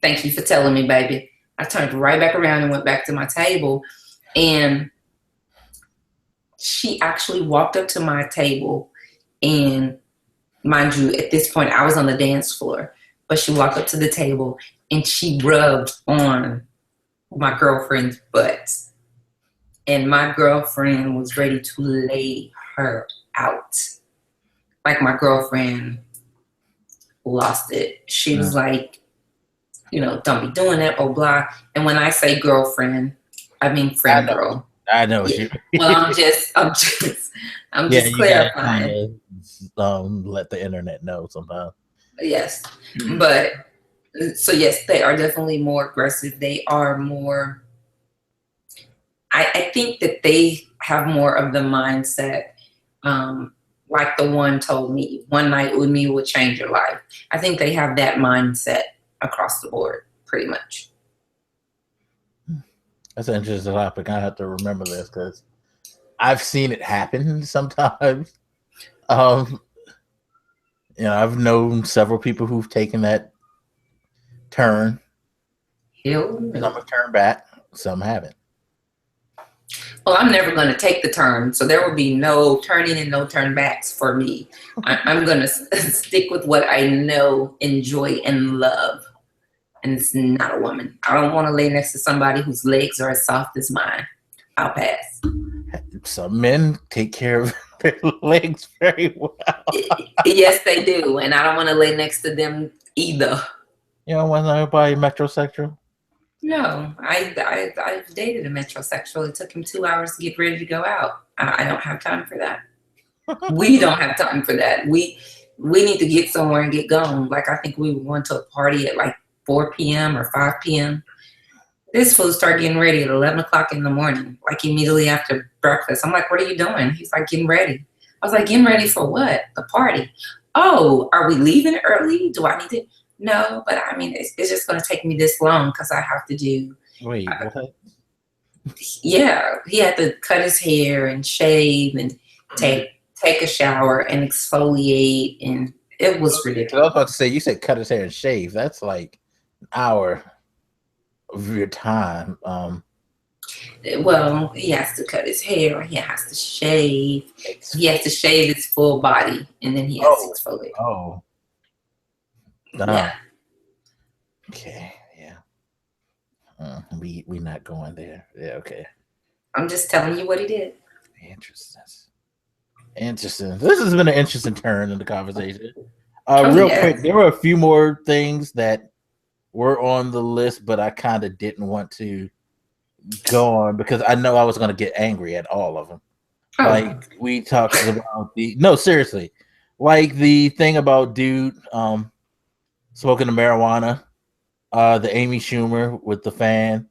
thank you for telling me, baby. I turned right back around and went back to my table, and she actually walked up to my table, and mind you, at this point, I was on the dance floor, but she walked up to the table and she rubbed on my girlfriend's butt. And my girlfriend was ready to lay her out. Like my girlfriend lost it. She was like, don't be doing that, blah, blah. And when I say girlfriend, I mean friend girl. I know what you mean. Well, I'm just clarifying. Let the internet know sometimes. Yes, but so yes, they are definitely more aggressive. They are more. I think that they have more of the mindset, like the one told me, one night with me will change your life. I think they have that mindset across the board, pretty much. That's an interesting topic. I have to remember this because I've seen it happen sometimes. I've known several people who've taken that turn. Some have turned back, some haven't. Well, I'm never going to take the turn, so there will be no turning and no turn backs for me. I'm going to stick with what I know, enjoy, and love. And it's not a woman. I don't want to lay next to somebody whose legs are as soft as mine. I'll pass. Some men take care of their legs very well. Yes, they do. And I don't want to lay next to them either. You don't want nobody metrosexual? No. I've dated a metrosexual. It took him 2 hours to get ready to go out. I don't have time for that. We don't have time for that. We need to get somewhere and get gone. Like, I think we went to a party at like 4 p.m. or 5 p.m. This fool started getting ready at 11 o'clock in the morning, like immediately after breakfast. I'm like, what are you doing? He's like, getting ready. I was like, getting ready for what? The party. Oh, are we leaving early? Do I need to? No, but it's just going to take me this long because I have to do. Wait, what? Yeah, he had to cut his hair and shave and take a shower and exfoliate, and It was I was ridiculous. about to say, you said cut his hair and shave. That's like an hour of your time. Well, he has to cut his hair. He has to shave. He has to shave his full body, and then he has to exfoliate. Oh. Yeah. Okay. Yeah. We not going there. Yeah. Okay. I'm just telling you what he did. Interesting. This has been an interesting turn in the conversation. Real quick, there were a few more things that were on the list, but I kind of didn't want to go on because I know I was going to get angry at all of them. Oh. Like we talked about seriously, like the thing about dude smoking the marijuana, the Amy Schumer with the fan,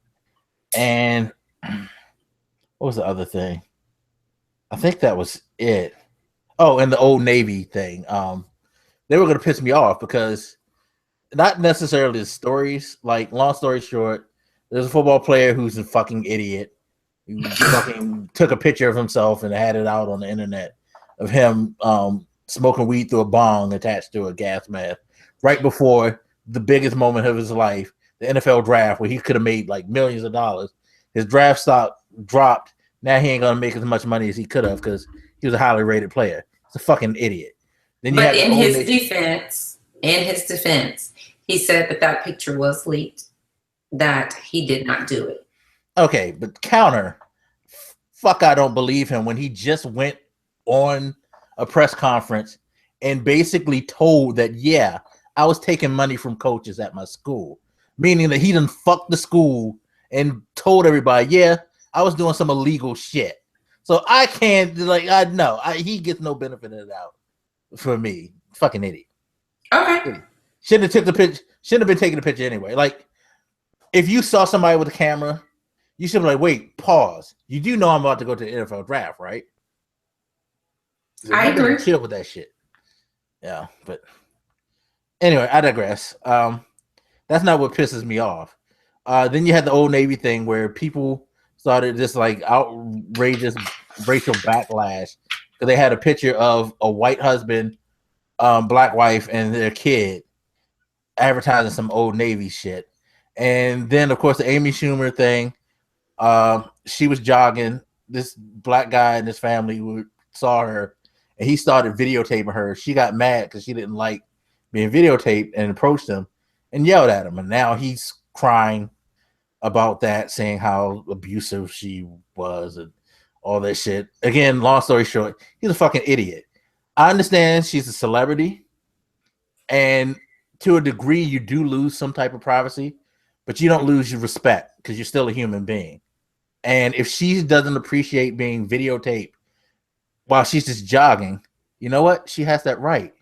and what was the other thing? I think that was it. Oh, and the Old Navy thing. They were going to piss me off because not necessarily the stories. Like, long story short, there's a football player who's a fucking idiot who fucking took a picture of himself and had it out on the internet of him smoking weed through a bong attached to a gas mask right before the biggest moment of his life, the NFL draft, where he could have made like millions of dollars. His draft stock dropped. Now he ain't gonna make as much money as he could have because he was a highly rated player. He's a fucking idiot. Then but in his defense, he said that picture was leaked, that he did not do it. Okay, but counter, fuck, I don't believe him when he just went on a press conference and basically told that, yeah, I was taking money from coaches at my school, meaning that he done fucked the school and told everybody, yeah, I was doing some illegal shit. So I can't, like, I know he gets no benefit of the doubt for me. Fucking idiot. Okay. Shouldn't have took the picture. Shouldn't have been taking the picture anyway. Like, if you saw somebody with a camera, you should be like, wait, pause. You do know I'm about to go to the NFL draft, right? So I agree. Chill with that shit. Yeah, but anyway, I digress. That's not what pisses me off. Then you had the Old Navy thing where people started this like outrageous racial backlash because they had a picture of a white husband, black wife, and their kid advertising some Old Navy shit. And then, of course, the Amy Schumer thing. She was jogging. This black guy in his family saw her, and he started videotaping her. She got mad because she didn't like being videotaped and approached him and yelled at him. And now he's crying about that, saying how abusive she was and all that shit. Again, long story short, he's a fucking idiot. I understand she's a celebrity, and to a degree, you do lose some type of privacy, but you don't lose your respect because you're still a human being. And if she doesn't appreciate being videotaped while she's just jogging, you know what? She has that right.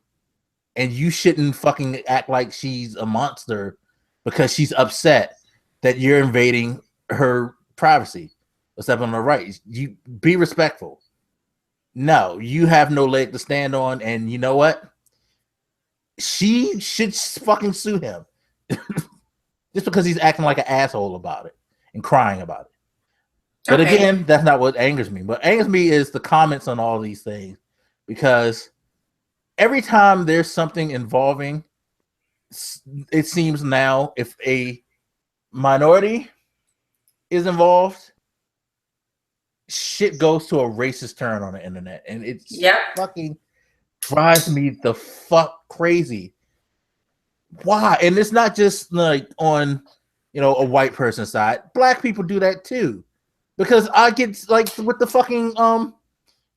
And you shouldn't fucking act like she's a monster because she's upset that you're invading her privacy. Except on the right. You be respectful. No, you have no leg to stand on. And you know what? She should fucking sue him. Just because he's acting like an asshole about it and crying about it. But again, that's not what angers me. What angers me is the comments on all these things, because every time there's something involving, it seems now, if a minority is involved, shit goes to a racist turn on the internet, and it fucking drives me the fuck crazy. Why? And it's not just like on, a white person's side. Black people do that too. Because I get like with the fucking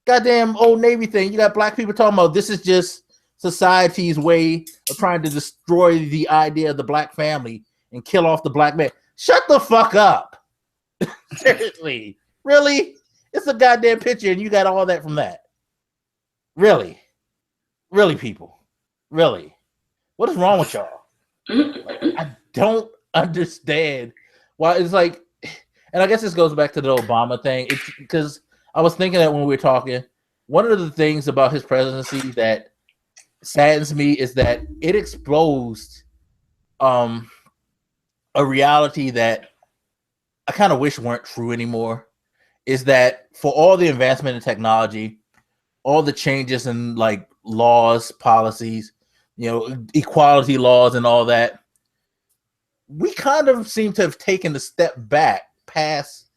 goddamn Old Navy thing, you got black people talking about this is just society's way of trying to destroy the idea of the black family and kill off the black man. Shut the fuck up. Seriously. Really? It's a goddamn picture and you got all that from that. Really? Really, people? Really? What is wrong with y'all? Like, I don't understand why it's like. And I guess this goes back to the Obama thing. It's because I was thinking that when we were talking, one of the things about his presidency that saddens me is that it exposed a reality that I kind of wish weren't true anymore. Is that for all the advancement in technology, all the changes in like laws, policies, equality laws and all that. We kind of seem to have taken a step back past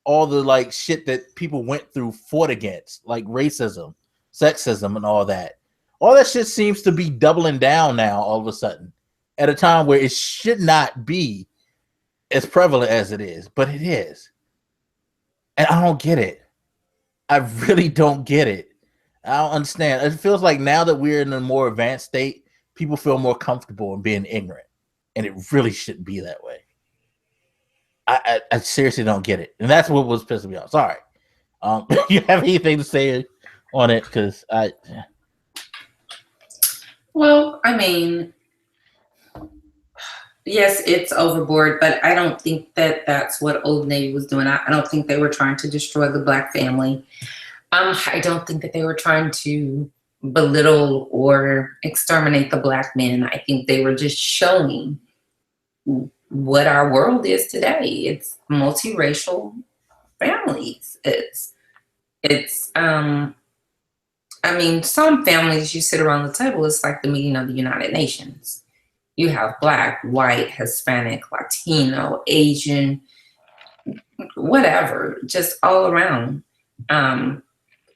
all the like shit that people went through, fought against, like racism, sexism, and all that. All that shit seems to be doubling down now all of a sudden at a time where it should not be as prevalent as it is, but it is. And I don't get it. I really don't get it. I don't understand. It feels like now that we're in a more advanced state, people feel more comfortable in being ignorant. And it really shouldn't be that way. I seriously don't get it. And that's what was pissing me off. Sorry. You have anything to say on it? Because Well, I mean, yes, it's overboard, but I don't think that that's what Old Navy was doing. I don't think they were trying to destroy the Black family. I don't think that they were trying to belittle or exterminate the Black men. I think they were just showing what our world is today. It's multiracial families. I mean, some families, you sit around the table, it's like the meeting of the United Nations. You have Black, white, Hispanic, Latino, Asian, whatever, just all around.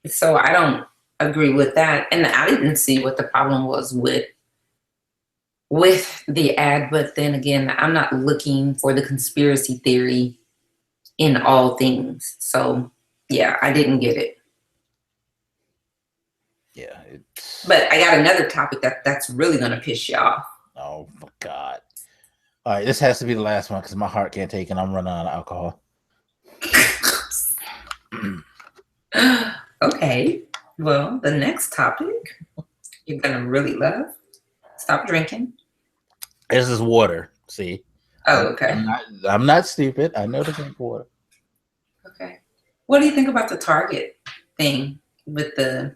So I don't agree with that. And I didn't see what the problem was with the ad, but then again, I'm not looking for the conspiracy theory in all things. So yeah, I didn't get it. Yeah. But I got another topic that's really gonna piss you off. Oh my God. All right, this has to be the last one because my heart can't take it. I'm running out of alcohol. Okay. Well, the next topic you're gonna really love. Stop drinking. This is water. See. Oh, okay. I'm not stupid. I know to drink water. Okay. What do you think about the Target thing with the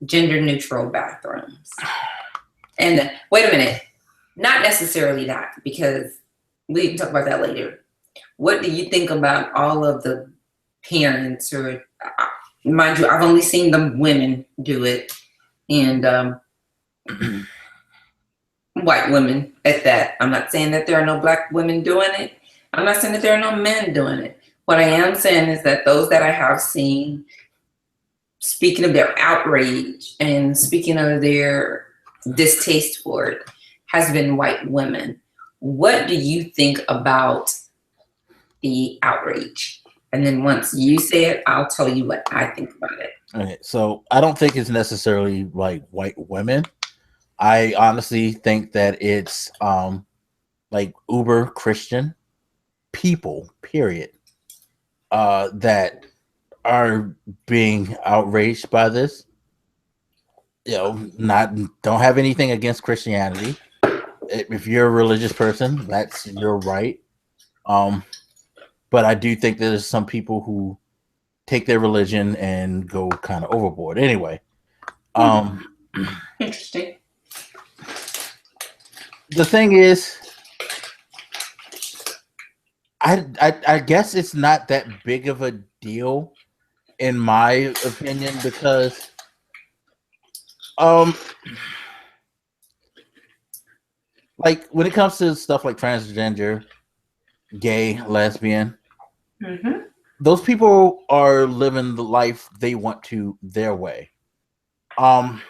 gender neutral bathrooms? And wait a minute, not necessarily that, because we can talk about that later. What do you think about all of the parents, or mind you, I've only seen the women do it, and white women at that. I'm not saying that there are no Black women doing it. I'm not saying that there are no men doing it. What I am saying is that those that I have seen, speaking of their outrage and speaking of their distaste for it, has been white women. What do you think about the outrage? And then once you say it, I'll tell you what I think about it. Okay, so I don't think it's necessarily like white women. I honestly think that it's like uber Christian people, period, that are being outraged by this. Don't have anything against Christianity. If you're a religious person, that's your right. But I do think there's some people who take their religion and go kind of overboard. Anyway, interesting. The thing is, I guess it's not that big of a deal, in my opinion, because like when it comes to stuff like transgender, gay, lesbian, those people are living the life they want to their way. I'm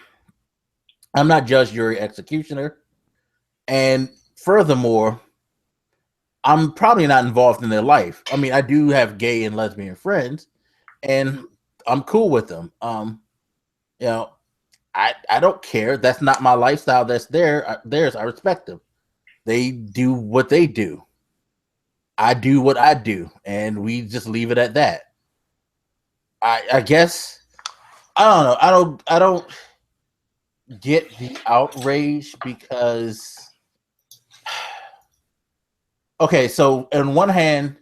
not just your executioner, and furthermore, I'm probably not involved in their life. I mean, I do have gay and lesbian friends, and I'm cool with them. I don't care. That's not my lifestyle. That's theirs. I respect them. They do what they do. I do what I do, and we just leave it at that. I guess I don't know. I don't get the outrage because okay, so on one hand,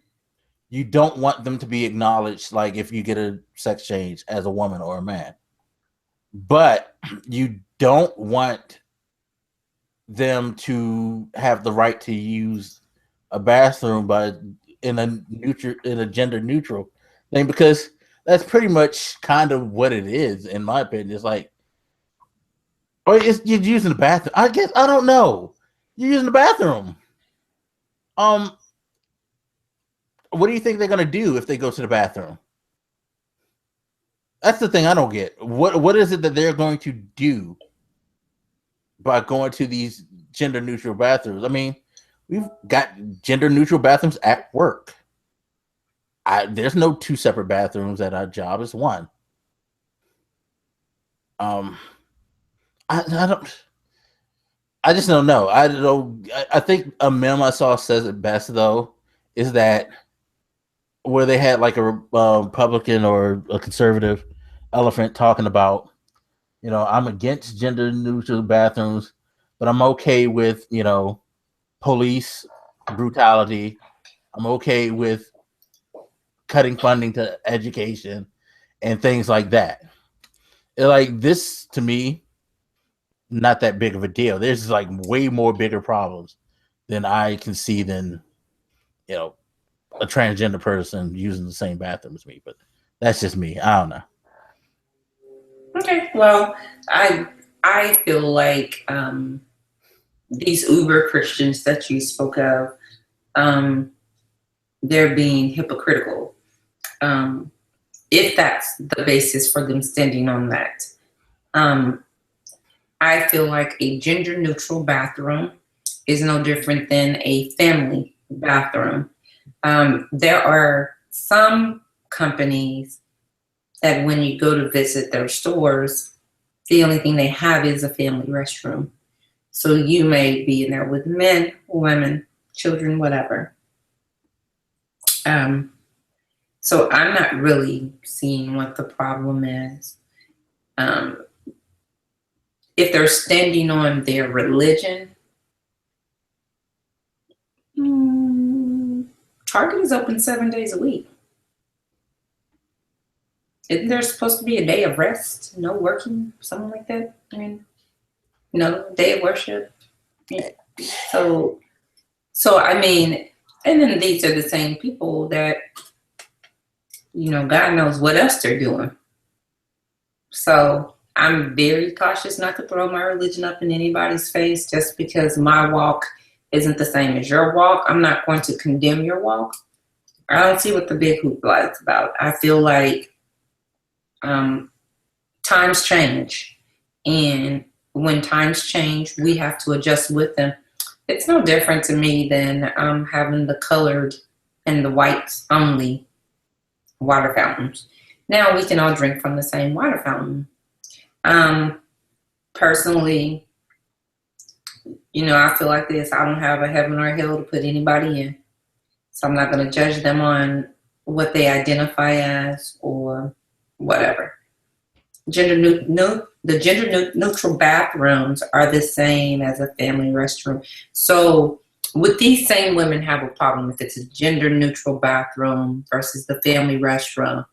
you don't want them to be acknowledged, like if you get a sex change as a woman or a man, but you don't want them to have the right to use a bathroom in a gender neutral thing, because that's pretty much kind of what it is, in my opinion. It's like Or you're using the bathroom. I guess I don't know. You're using the bathroom. What do you think they're gonna do if they go to the bathroom? That's the thing I don't get. What is it that they're going to do by going to these gender neutral bathrooms? I mean, we've got gender neutral bathrooms at work. There's no two separate bathrooms at our job. It's one. I don't. I just don't know. I don't. I think a meme I saw says it best though. Is that where they had like a Republican or a conservative elephant talking about, I'm against gender neutral bathrooms, but I'm okay with, police brutality. I'm okay with cutting funding to education and things like that. Like this to me, not that big of a deal. There's like way more bigger problems than I can see than, a transgender person using the same bathroom as me. But that's just me. I don't know. Okay, well, I feel like these uber Christians that you spoke of, they're being hypocritical. If that's the basis for them standing on that. I feel like a gender neutral bathroom is no different than a family bathroom. There are some companies that when you go to visit their stores, the only thing they have is a family restroom. So you may be in there with men, women, children, whatever. So I'm not really seeing what the problem is. If they're standing on their religion, Target is open 7 days a week. Isn't there supposed to be a day of rest? No working, something like that? I mean, no day of worship. So I mean, and then these are the same people that, God knows what else they're doing. So I'm very cautious not to throw my religion up in anybody's face just because my walk isn't the same as your walk. I'm not going to condemn your walk. I don't see what the big hoopla is about. I feel like times change, and when times change, we have to adjust with them. It's no different to me than having the colored and the whites only water fountains. Now we can all drink from the same water fountain. Personally, I feel like this. I don't have a heaven or a hell to put anybody in. So I'm not going to judge them on what they identify as or whatever. The gender neutral bathrooms are the same as a family restroom. So would these same women have a problem if it's a gender neutral bathroom versus the family restroom?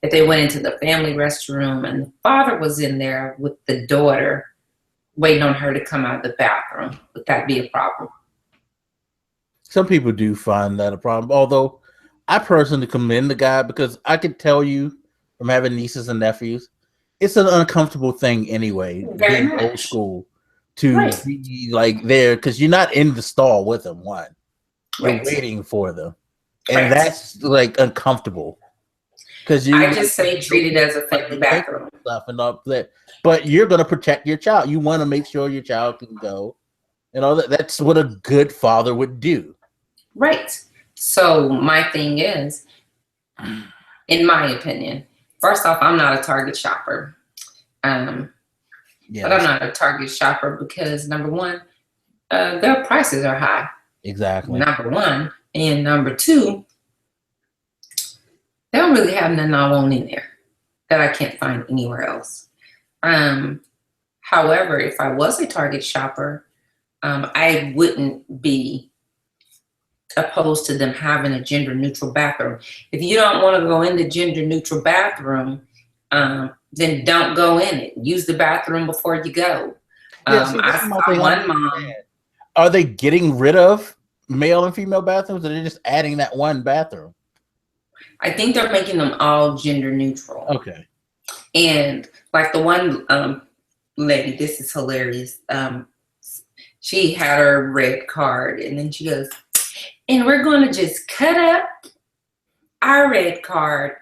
If they went into the family restroom and the father was in there with the daughter waiting on her to come out of the bathroom, would that be a problem? Some people do find that a problem. Although I personally commend the guy because I could tell you from having nieces and nephews, it's an uncomfortable thing anyway, being old school to be like there because you're not in the stall with them. One, you're waiting for them, and that's like uncomfortable. Because I just say treat it as a family bathroom. Stuff and up there, but you're gonna protect your child. You want to make sure your child can go. That's what a good father would do. Right. So my thing is, in my opinion, first off, I'm not a Target shopper. But I'm not a Target shopper because number one, their prices are high. Exactly. Number one. And number two, they don't really have nothing I want in there that I can't find anywhere else. However, if I was a Target shopper, I wouldn't be opposed to them having a gender neutral bathroom. If you don't want to go in the gender neutral bathroom, then don't go in it. Use the bathroom before you go. I saw one mom. Are they getting rid of male and female bathrooms, or they're just adding that one bathroom? I think they're making them all gender neutral. Okay. And like the one lady, this is hilarious. She had her red card, and then she goes, and we're going to just cut up our red card.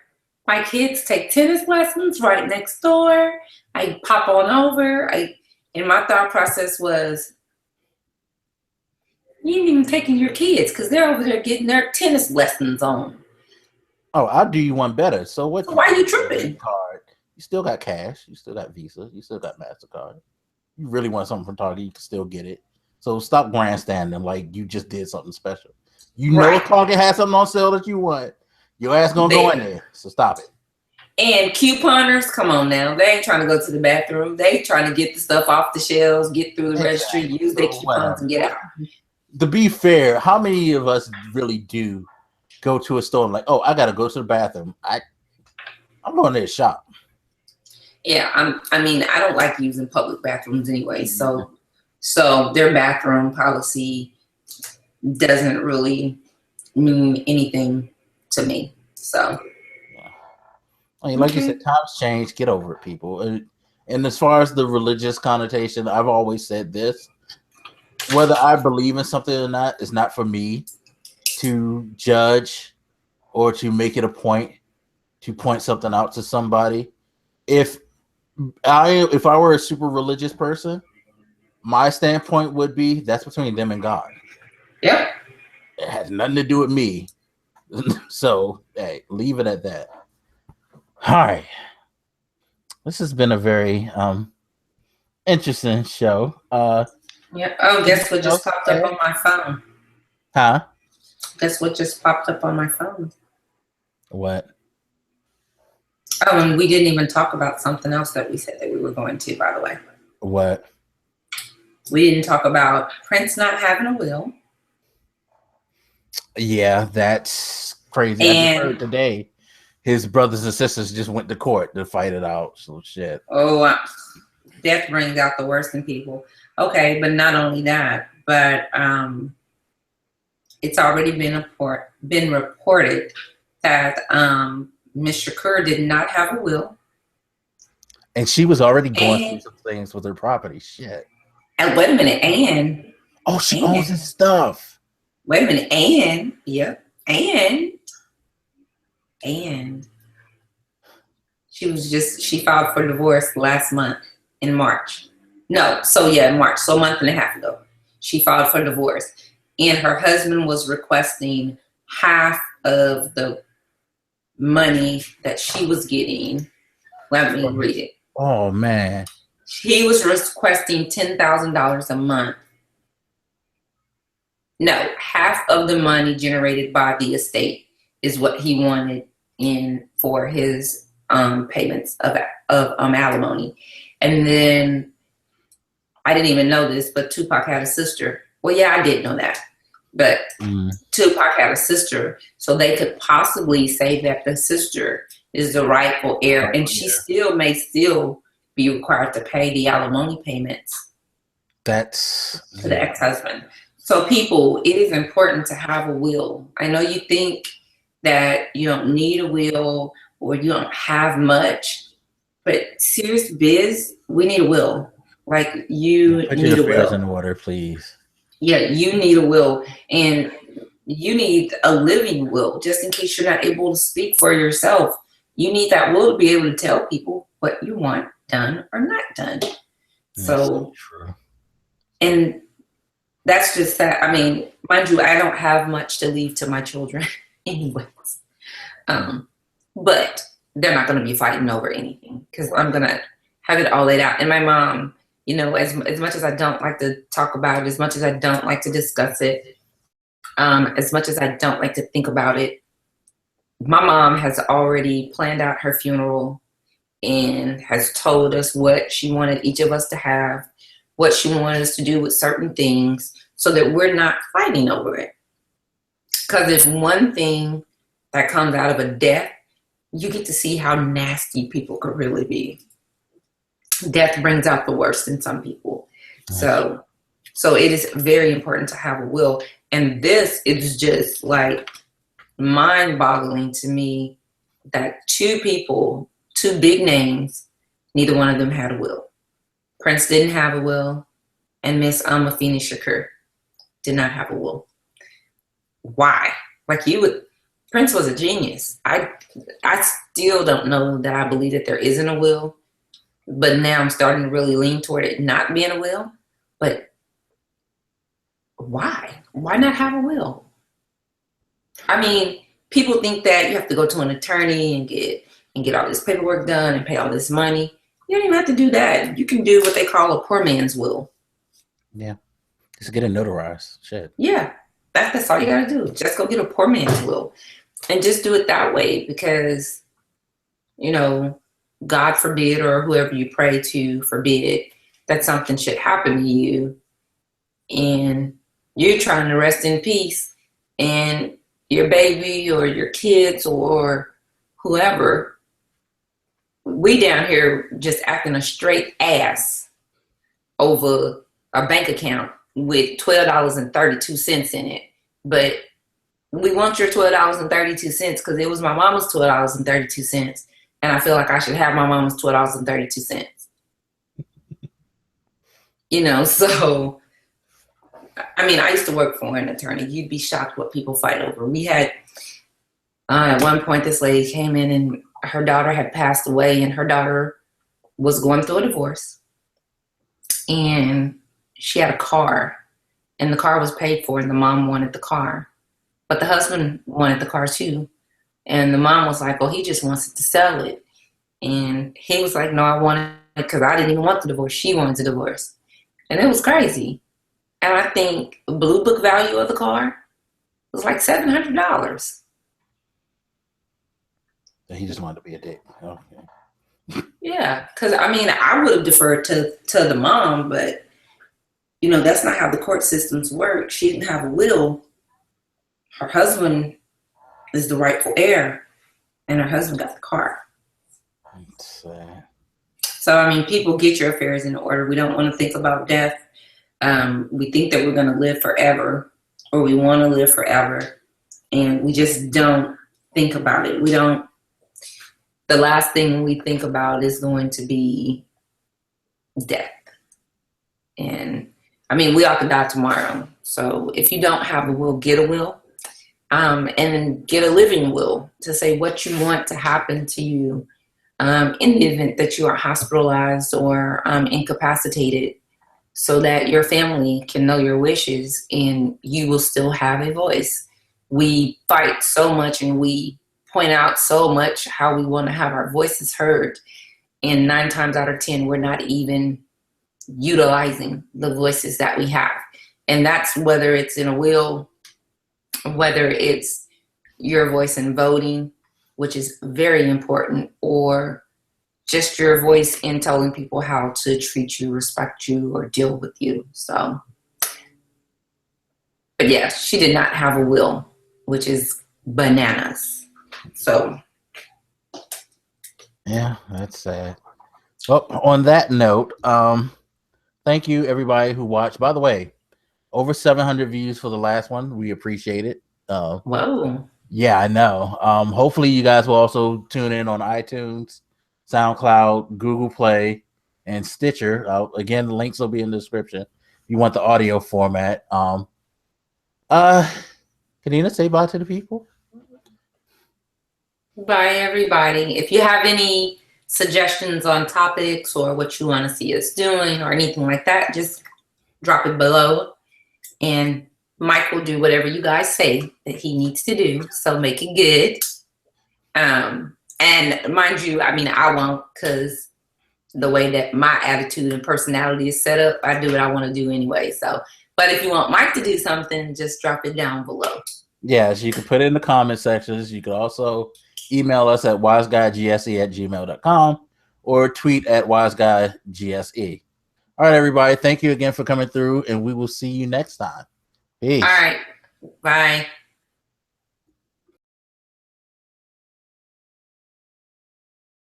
My kids take tennis lessons right next door. I pop on over. And my thought process was, you ain't even taking your kids because they're over there getting their tennis lessons on. Oh, I'll do you one better. So what? So why are you tripping? Card. You still got cash. You still got Visa. You still got MasterCard. You really want something from Target, you can still get it. So stop grandstanding like you just did something special. You know Target has something on sale that you want. Your ass gonna go in there. So stop it. And couponers, come on now. They ain't trying to go to the bathroom. They trying to get the stuff off the shelves, get through the registry, use their coupons and get out. To be fair, how many of us really do go to a store and like, oh, I gotta go to the bathroom. I'm going there to shop. Yeah, I mean, I don't like using public bathrooms anyway. So their bathroom policy doesn't really mean anything to me. So, I mean, like you said, times change. Get over it, people. And as far as the religious connotation, I've always said this: whether I believe in something or not, it's not for me to judge or to make it a point to point something out to somebody. If I were a super religious person, my standpoint would be that's between them and God. Yep. It has nothing to do with me. So, hey, leave it at that. All right. This has been a very interesting show. Yep. Oh, guess what just popped up on my phone? Huh? Guess what just popped up on my phone? What? Oh, and we didn't even talk about something else that we said that we were going to, by the way. What? We didn't talk about Prince not having a will. Yeah, that's crazy. I just heard today his brothers and sisters just went to court to fight it out. So shit. Oh, death brings out the worst in people. Okay, but not only that, but it's already been reported that Ms. Shakur did not have a will. And she was already going through some things with her property. Shit. And wait a minute, she owns his stuff. Wait a minute, and she filed for divorce last month in March. March. So a month and a half ago, she filed for divorce, and her husband was requesting half of the money that she was getting. Let me read it. Oh man. He was requesting $10,000 a month. No, half of the money generated by the estate is what he wanted in for his payments of alimony. And then I didn't even know this, but Tupac had a sister. Well, yeah, I did know that, but Tupac had a sister, so they could possibly say that the sister is the rightful heir, and she may still be required to pay the alimony payments. That's to the ex-husband. So people, it is important to have a will. I know you think that you don't need a will or you don't have much, but serious biz, we need a will. Like you put need your a will. affairs in order, please. Yeah, you need a will, and you need a living will just in case you're not able to speak for yourself. You need that will to be able to tell people what you want done or not done. So true. And that's just that. I mean, mind you, I don't have much to leave to my children anyways. But they're not going to be fighting over anything because I'm going to have it all laid out. And my mom, you know, as much as I don't like to talk about it, as much as I don't like to discuss it, as much as I don't like to think about it, my mom has already planned out her funeral and has told us what she wanted each of us to have, what she wanted us to do with certain things so that we're not fighting over it. Because if one thing that comes out of a death, you get to see how nasty people could really be. Death brings out the worst in some people. So it is very important to have a will. And this is just like mind-boggling to me that two people, two big names, neither one of them had a will. Prince didn't have a will, and Miss Afeni Shakur did not have a will. Why? Like Prince was a genius. I still don't know that I believe that there isn't a will, but now I'm starting to really lean toward it not being a will. But why? Why not have a will? I mean, people think that you have to go to an attorney and get all this paperwork done and pay all this money. You don't even have to do that. You can do what they call a poor man's will. Yeah. Just get it notarized. Shit. Yeah. That's all you gotta do. Just go get a poor man's will. And just do it that way because, you know, God forbid, or whoever you pray to forbid, that something should happen to you. And you're trying to rest in peace. And your baby or your kids or whoever, we down here just acting a straight ass over a bank account with $12.32 in it. But we want your $12.32 because it was my mama's $12.32. And I feel like I should have my mama's $12.32. You know, so, I mean, I used to work for an attorney. You'd be shocked what people fight over. We had, at one point, this lady came in and her daughter had passed away, and her daughter was going through a divorce. And she had a car, and the car was paid for, and the mom wanted the car. But the husband wanted the car too. And the mom was like, oh, he just wants to sell it. And he was like, no, I want it because I didn't even want the divorce. She wanted the divorce. And it was crazy. And I think the blue book value of the car was like $700. He just wanted to be a dick. Okay. Yeah, because I mean, I would have deferred to the mom, but you know, that's not how the court systems work. She didn't have a will. Her husband is the rightful heir, and her husband got the car. So, I mean, people, get your affairs in order. We don't want to think about death. We think that we're going to live forever, or we want to live forever, and we just don't think about it. The last thing we think about is going to be death. And I mean, we all could die tomorrow. So if you don't have a will, get a will. And then get a living will to say what you want to happen to you in the event that you are hospitalized or incapacitated, so that your family can know your wishes and you will still have a voice. We fight so much and we point out so much how we want to have our voices heard. And 9 times out of 10, we're not even utilizing the voices that we have. And that's whether it's in a will, whether it's your voice in voting, which is very important, or just your voice in telling people how to treat you, respect you, or deal with you. So, but yeah, she did not have a will, which is bananas. So, yeah, that's sad. Well, on that note, thank you everybody who watched. By the way, over 700 views for the last one. We appreciate it. Whoa. Yeah, I know. Hopefully you guys will also tune in on iTunes, SoundCloud, Google Play, and Stitcher. Again, the links will be in the description if you want the audio format. Katina, say bye to the people. Bye, everybody. If you have any suggestions on topics or what you want to see us doing or anything like that, just drop it below. And Mike will do whatever you guys say that he needs to do. So make it good. And mind you, I mean, I won't, because the way that my attitude and personality is set up, I do what I want to do anyway. So, but if you want Mike to do something, just drop it down below. Yeah, so you can put it in the comment sections. You can also email us at wiseguygse@gmail.com or tweet at wiseguygse. All right, everybody. Thank you again for coming through, and we will see you next time. Peace. All right. Bye.